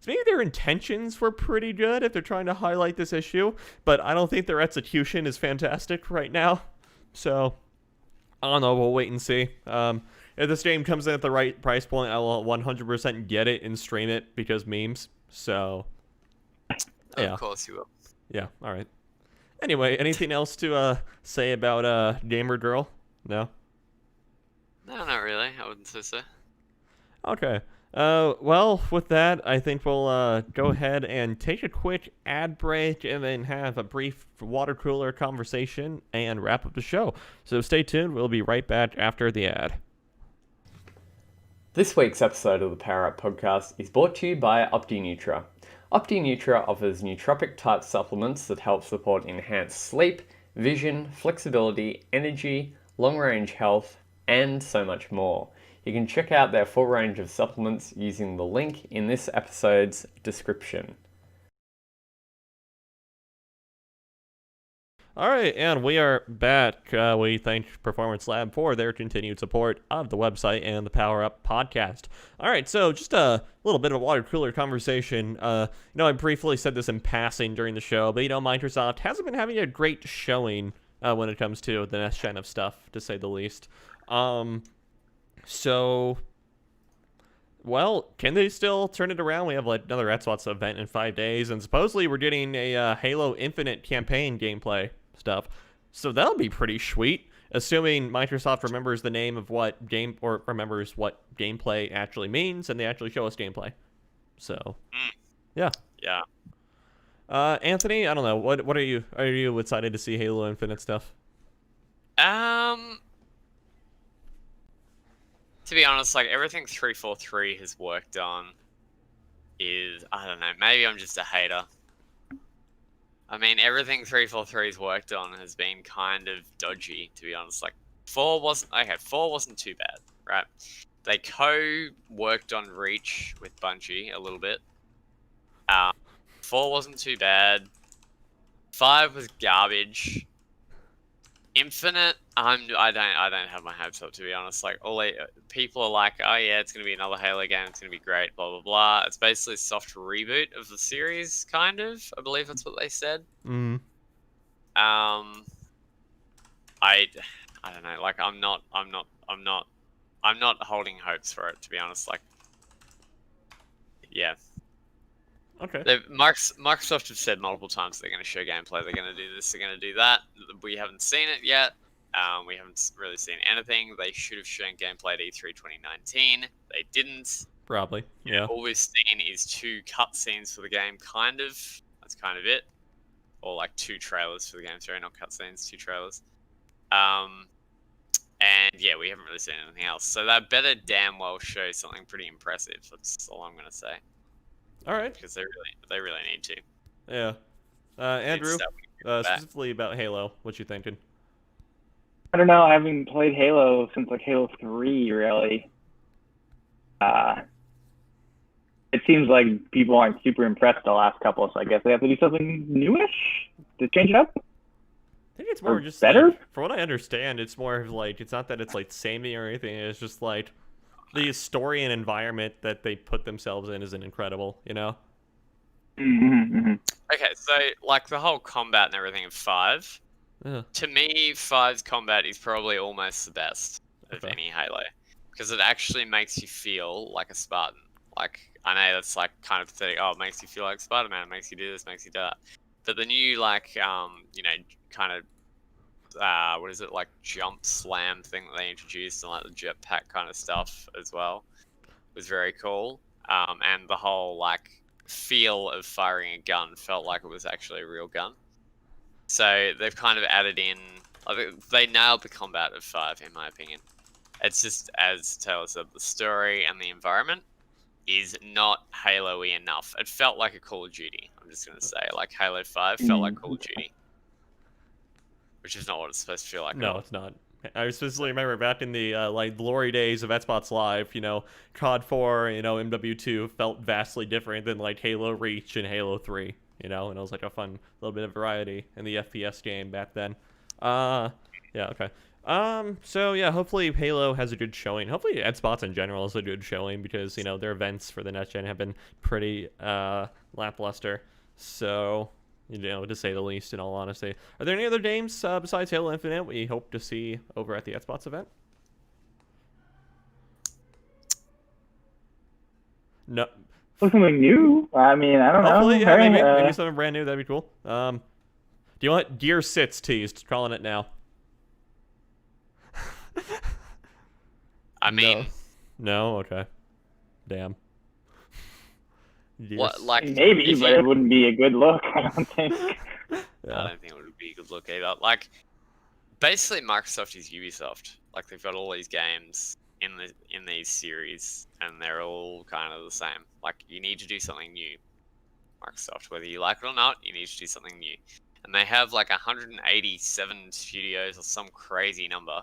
So maybe their intentions were pretty good if they're trying to highlight this issue, but I don't think their execution is fantastic right now. So, I don't know, we'll wait and see. If this game comes in at the right price point, I will 100% get it and stream it because memes. So, yeah. Of course you will. Yeah, all right. Anyway, anything else to say about Gamer Girl? No? No, not really. I wouldn't say so. Okay. Well, with that, I think we'll go ahead and take a quick ad break and then have a brief water cooler conversation and wrap up the show. So stay tuned. We'll be right back after the ad. This week's episode of the Power Up Podcast is brought to you by OptiNutra. OptiNutra offers nootropic-type supplements that help support enhanced sleep, vision, flexibility, energy, long-range health, and so much more. You can check out their full range of supplements using the link in this episode's description. All right, and we are back. We thank Performance Lab for their continued support of the website and the Power Up podcast. All right, so just a little bit of a water cooler conversation. I briefly said this in passing during the show, but Microsoft hasn't been having a great showing when it comes to the next gen of stuff, to say the least. So, well, can they still turn it around? We have like another Xbox event in 5 days, and supposedly we're getting a Halo Infinite campaign gameplay stuff. So that'll be pretty sweet, assuming Microsoft remembers the name of what game, or remembers what gameplay actually means, and they actually show us gameplay. So, yeah. Yeah. Anthony, I don't know. What are you excited to see Halo Infinite stuff? To be honest, like everything 343 has worked on is, I don't know, maybe I'm just a hater. I mean, everything 343's worked on has been kind of dodgy, to be honest. Like, 4 wasn't too bad, right? They co-worked on Reach with Bungie a little bit. 4 wasn't too bad. 5 was garbage. Infinite, I don't have my hopes up, to be honest. Like, people are like, oh yeah, it's gonna be another Halo game, it's gonna be great, blah blah blah. It's basically a soft reboot of the series, kind of. I believe that's what they said. I don't know. Like, I'm not holding hopes for it, to be honest. Like, yeah. Okay. Microsoft have said multiple times they're going to show gameplay. They're going to do this. They're going to do that. We haven't seen it yet. We haven't really seen anything. They should have shown gameplay at E3 2019. They didn't. Probably. Yeah. All we've seen is 2 cutscenes for the game, kind of. That's kind of it. Or like 2 trailers for the game. Sorry, not cutscenes, 2 trailers. And yeah, we haven't really seen anything else. So that better damn well show something pretty impressive. That's all I'm going to say. All right. Because they really need to. Yeah. Andrew, specifically about Halo, what you thinking? I don't know. I haven't played Halo since like Halo 3, really. It seems like people aren't super impressed the last couple, so I guess they have to do something newish to change it up. I think it's more just better. Like, from what I understand, it's more of like, it's not that it's like samey or anything. It's just like the story and environment that they put themselves in isn't incredible, you know? Okay, so like the whole combat and everything in 5, Yeah. to me, 5's combat is probably almost the best of any Halo, because it actually makes you feel like a Spartan. Like, I know that's like kind of pathetic. Oh, it makes you feel like Spider-Man. It makes you do this, makes you do that. But the new like you know, kind of what is it, like jump slam thing that they introduced, and like the jetpack kind of stuff as well, was very cool. And the whole like feel of firing a gun felt like it was actually a real gun. So they've kind of added in, they nailed the combat of 5 in my opinion. It's just, as Taylor said, the story and the environment is not Halo-y enough. It felt like a Call of Duty, I'm just going to say. Like Halo 5 felt like Call of Duty. Which is not what it's supposed to feel like. No, it's not. I specifically remember back in the like glory days of Xbox Live, you know, COD 4, you know, MW2 felt vastly different than like Halo Reach and Halo 3, you know, and it was like a fun little bit of variety in the FPS game back then. Yeah, okay. So yeah, hopefully Halo has a good showing. Hopefully Xbox in general has a good showing, because, you know, their events for the next gen have been pretty lackluster. So, you know, to say the least, in all honesty. Are there any other games besides Halo Infinite we hope to see over at the Xbox event? No. Something new? I mean, I don't know. Hopefully, yeah, Right? maybe something brand new. That'd be cool. Do you want Gear 6 teased? Calling it now. I mean... No? Okay. Damn. What, like, maybe, but it wouldn't be a good look, I don't think. I don't think it would be a good look either. Like, basically Microsoft is Ubisoft. Like, they've got all these games in these series, and they're all kind of the same. Like, you need to do something new, Microsoft. Whether you like it or not, you need to do something new. And they have like 187 studios or some crazy number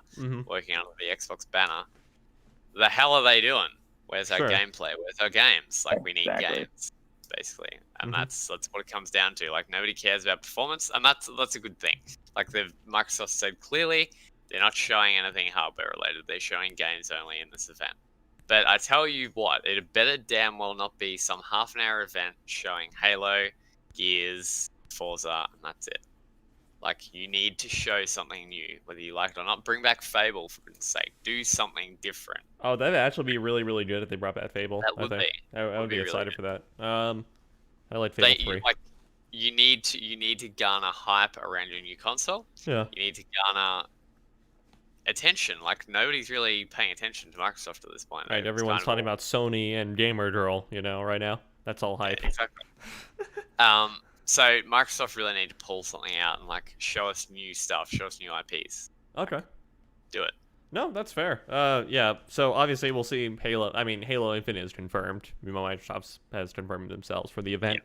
working under the Xbox banner. The hell are they doing? Where's our gameplay? Where's our games? Like, we need games, basically, and that's what it comes down to. Like, nobody cares about performance, and that's a good thing. Like, Microsoft said clearly, they're not showing anything hardware related. They're showing games only in this event. But I tell you what, it better damn well not be some half-an-hour event showing Halo, Gears, Forza, and that's it. Like, you need to show something new, whether you like it or not. Bring back Fable, for goodness sake. Do something different. Oh, that'd actually be really, really good if they brought back Fable. That would be. I would be excited for that. I like Fable 3. Like, you need to garner hype around your new console. Yeah. You need to garner attention. Like, nobody's really paying attention to Microsoft at this point. Right, everyone's talking about Sony and Gamer Girl, you know, right now. That's all hype. Yeah, exactly. So Microsoft really need to pull something out and like show us new stuff, show us new IPs. Okay. Do it. No, that's fair. Yeah. So obviously we'll see Halo. I mean, Halo Infinite is confirmed. Microsoft has confirmed themselves for the event.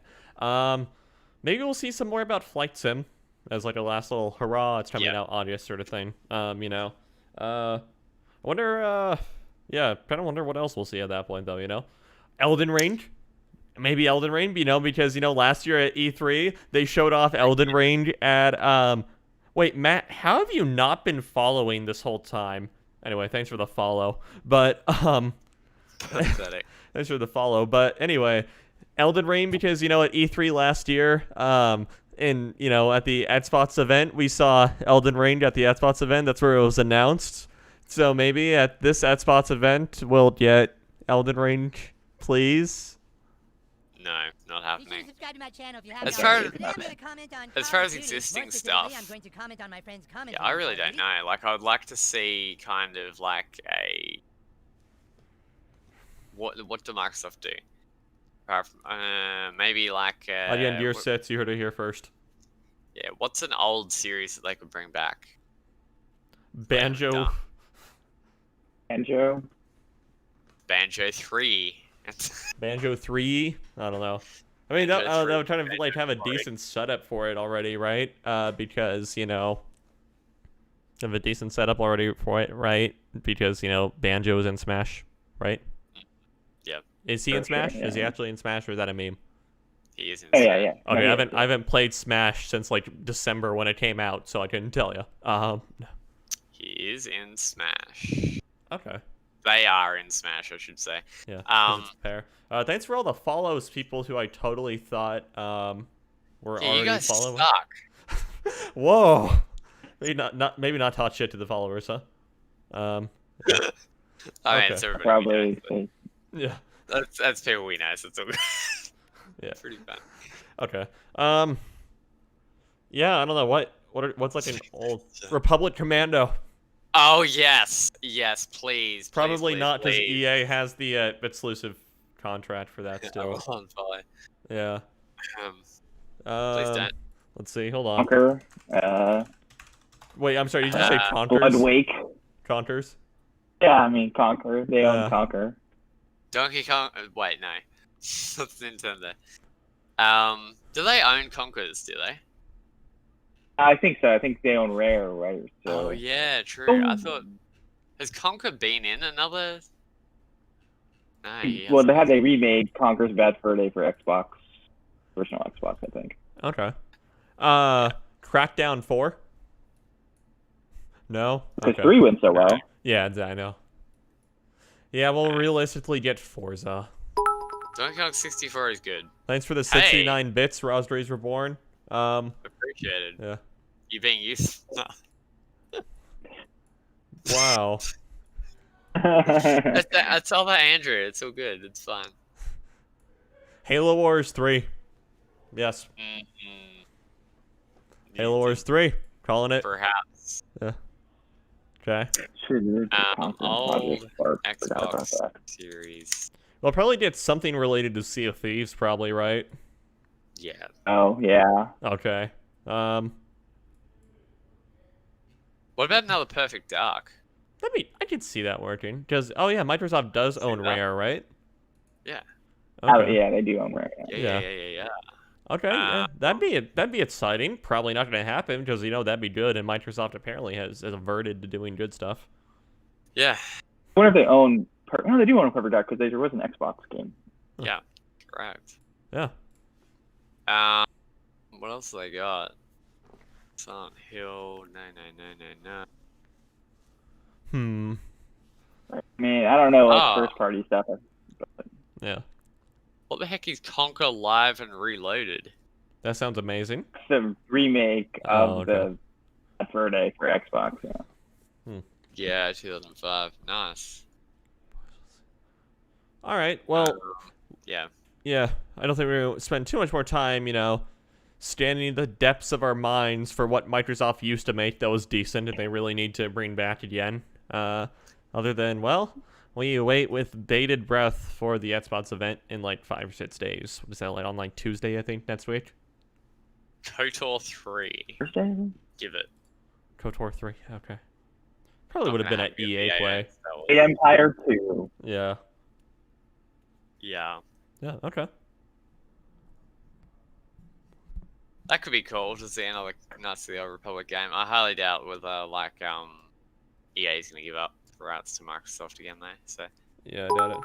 Maybe we'll see some more about Flight Sim as like a last little hurrah. It's coming out August sort of thing. You know. I wonder. Yeah, kind of wonder what else we'll see at that point though. You know, Elden Ring. Maybe Elden Ring. You know, because you know last year at E3 they showed off Elden Ring at Wait, Matt, how have you not been following this whole time? Anyway, thanks for the follow. But, Pathetic. thanks for the follow. But anyway, Elden Ring, because, you know, at E3 last year, you know, at the Xbox event, we saw Elden Ring at the Xbox event. That's where it was announced. So maybe at this Xbox event, we'll get Elden Ring, please. No, not happening. As far as existing stuff, yeah, I really don't know. Like, I would like to see kind of like a what do Microsoft do? Maybe like Again, Gear 6, you heard it here first. Yeah, what's an old series that they could bring back? Banjo 3. Banjo 3. I don't know. I mean, they're trying to like have a decent setup for it already, right? Because you know, have a decent setup already for it, right? Because you know, Banjo is in Smash, right? Yeah. Is he in Smash? Is he actually in Smash, or is that a meme? He is in Oh, Smash. yeah. Okay, I haven't played Smash since like December when it came out, so I couldn't tell you. He is in Smash. Okay. They are in Smash, I should say. Yeah. It's fair. Thanks for all the follows, people who I totally thought were Yeah, already you guys following. suck. Whoa. Maybe not talk shit to the followers, huh? Yeah. I mean, Okay. it's everybody. Probably. We know, Yeah. but that's people we know, so it's all good. Yeah. Pretty fun. Okay. Yeah, I don't know what's like an old Republic Commando. Oh yes, please. Probably please, not because please. EA has the exclusive contract for that I still. will unfollow. Yeah. Please don't. Let's see. Hold on. Conquer. Wait, I'm sorry. Did you say Blood Conkers? Wake. Conkers? Yeah, I mean Conquer. They own Conquer. Donkey Kong. Wait, no. That's Nintendo. Do they own Conkers? Do they? I think so. I think they own Rare, right? So. Oh yeah, true. I thought has Conker been in another? No. He Well, hasn't. they remade Conquer's Bad Fur Day for Xbox, original Xbox, I think. Okay. Crackdown 4? No? Because Okay. 3 went so well. Yeah, I know. Yeah, we'll realistically get Forza. Donkey Kong 64 is good. Thanks for the 69 bits, Raspberries Reborn. Appreciated. Yeah. You being useful. Wow. That's all about Andrew. It's all good. It's fine. Halo Wars 3. Yes. Halo Wars 3. Calling it. Perhaps. Yeah. Okay. Old Xbox series. We'll probably get something related to Sea of Thieves, probably, right? Yeah. Oh, yeah. Okay. What about another Perfect Dark? I could see that working. Because, oh yeah, Microsoft does own that. Rare, right? Yeah. Okay. Yeah, they do own Rare. Yeah. Okay, yeah. That'd be exciting. Probably not going to happen because you know that'd be good, and Microsoft apparently has averted to doing good stuff. Yeah. I wonder if they own. No, they do own Perfect Dark because there was an Xbox game. Yeah. Correct. Yeah. What else do they got? Silent Hill. No. I mean, I don't know, like Oh. first party stuff. Yeah. What the heck is Conquer Live and Reloaded? That sounds amazing. It's the remake of the Bad Fur Day for Xbox. Yeah. Yeah, 2005. Nice. All right. Well, Yeah. yeah. I don't think we're going to spend too much more time, you know, standing in the depths of our minds for what Microsoft used to make that was decent and they really need to bring back again. Other than, well, we wait with bated breath for the Xbox event in like 5 or 6 days. What is that, like on like Tuesday, I think, next week? KOTOR 3. Thursday? Give it. KOTOR 3, okay. Probably Not would have been gonna at good EA Play. Star Wars. The Empire 2. Yeah. Yeah. Yeah. Okay. That could be cool to see another Knights of the Old Republic game. I highly doubt whether EA's gonna give up the rights to Microsoft again though. So Yeah, I doubt it.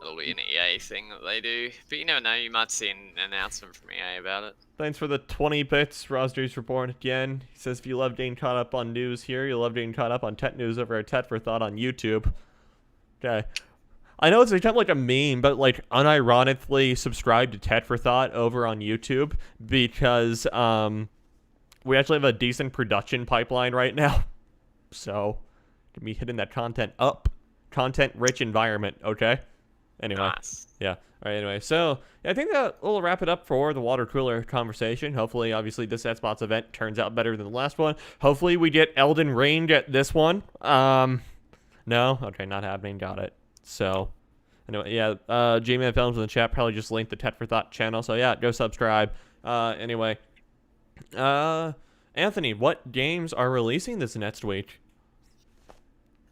it'll be an EA thing that they do. But you never know, you might see an announcement from EA about it. Thanks for the 20 bits, Rosdrews Report again. He says, if you love getting caught up on news here, you'll love getting caught up on tech news over a Tet for Thought on YouTube. Okay. I know it's become like a meme, but like unironically subscribe to Tet for Thought over on YouTube because we actually have a decent production pipeline right now. So, can be hitting that content up. Content-rich environment, okay? Anyway. Nice. Yeah. All right, anyway. So, yeah, I think that will wrap it up for the water cooler conversation. Hopefully, obviously, this Xbox event turns out better than the last one. Hopefully, we get Elden Ring at this one. No? Okay, not happening. Got it. So, anyway, yeah, J-Man Films in the chat probably just linked the Tet for Thought channel. So, yeah, go subscribe. Anyway. Anthony, what games are releasing this next week?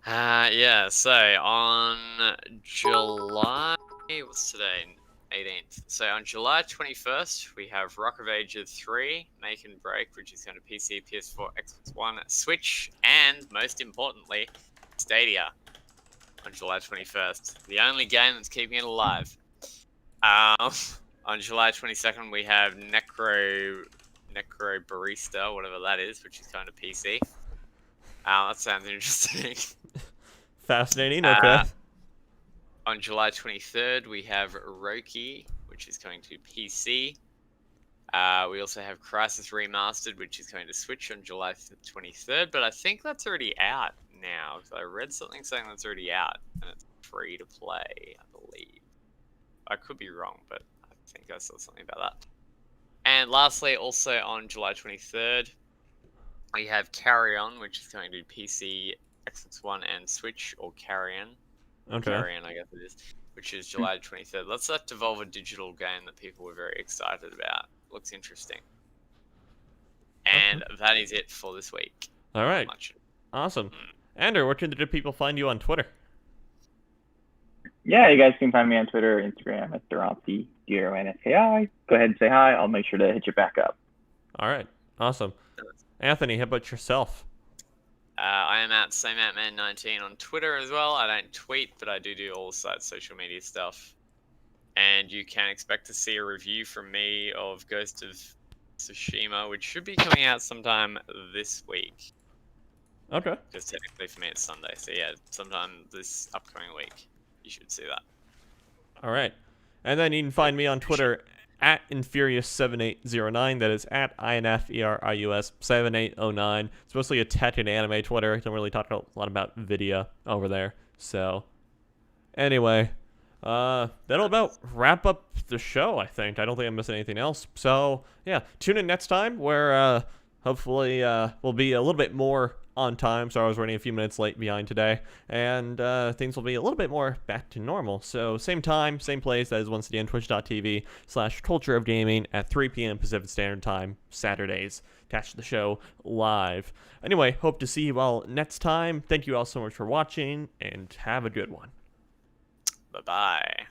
Yeah, so on July, what's today? 18th. So on July 21st, we have Rock of Ages 3, Make and Break, which is going to PC, PS4, Xbox One, Switch, and most importantly, Stadia on July 21st. The only game that's keeping it alive. On July 22nd, we have Necro Barista, whatever that is, which is going to PC. That sounds interesting. Fascinating, okay. On July 23rd, we have Roki, which is coming to PC. We also have Crisis Remastered, which is going to Switch on July 23rd, but I think that's already out now, because I read something saying that's already out, and it's free to play, I believe. I could be wrong, but I think I saw something about that. And lastly, also on July 23rd, we have Carry On, which is going to PC, Xbox One, and Switch, or Carrion. Okay. Carrion, I guess it is, which is July 23rd. That's that Devolver Digital game that people were very excited about. Looks interesting. And that is it for this week. All right. Much. Awesome. Andrew, where can the people find you on Twitter? Yeah, you guys can find me on Twitter, Instagram at Durancy, DRONSKI. Go ahead and say hi. I'll make sure to hit you back up. All right. Awesome. Anthony, how about yourself? I am at SameAtman19 on Twitter as well. I don't tweet, but I do all the social media stuff. And you can expect to see a review from me of Ghost of Tsushima, which should be coming out sometime this week. Okay. Because technically for me it's Sunday. So yeah, sometime this upcoming week, you should see that. All right. And then you can find me on Twitter at Infurious7809. That is at INFERIUS7809. It's mostly a tech and anime Twitter. I don't really talk a lot about video over there. So, anyway, that'll about wrap up the show, I think. I don't think I'm missing anything else. So, yeah, tune in next time where hopefully we'll be a little bit more on time. So I was running a few minutes late behind today, and things will be a little bit more back to normal. So same time, same place. That is once again twitch.tv/Culture of Gaming at 3 p.m. Pacific Standard Time, Saturdays. Catch the show live. Anyway, hope to see you all next time. Thank you all so much for watching, and have a good one. Bye-bye.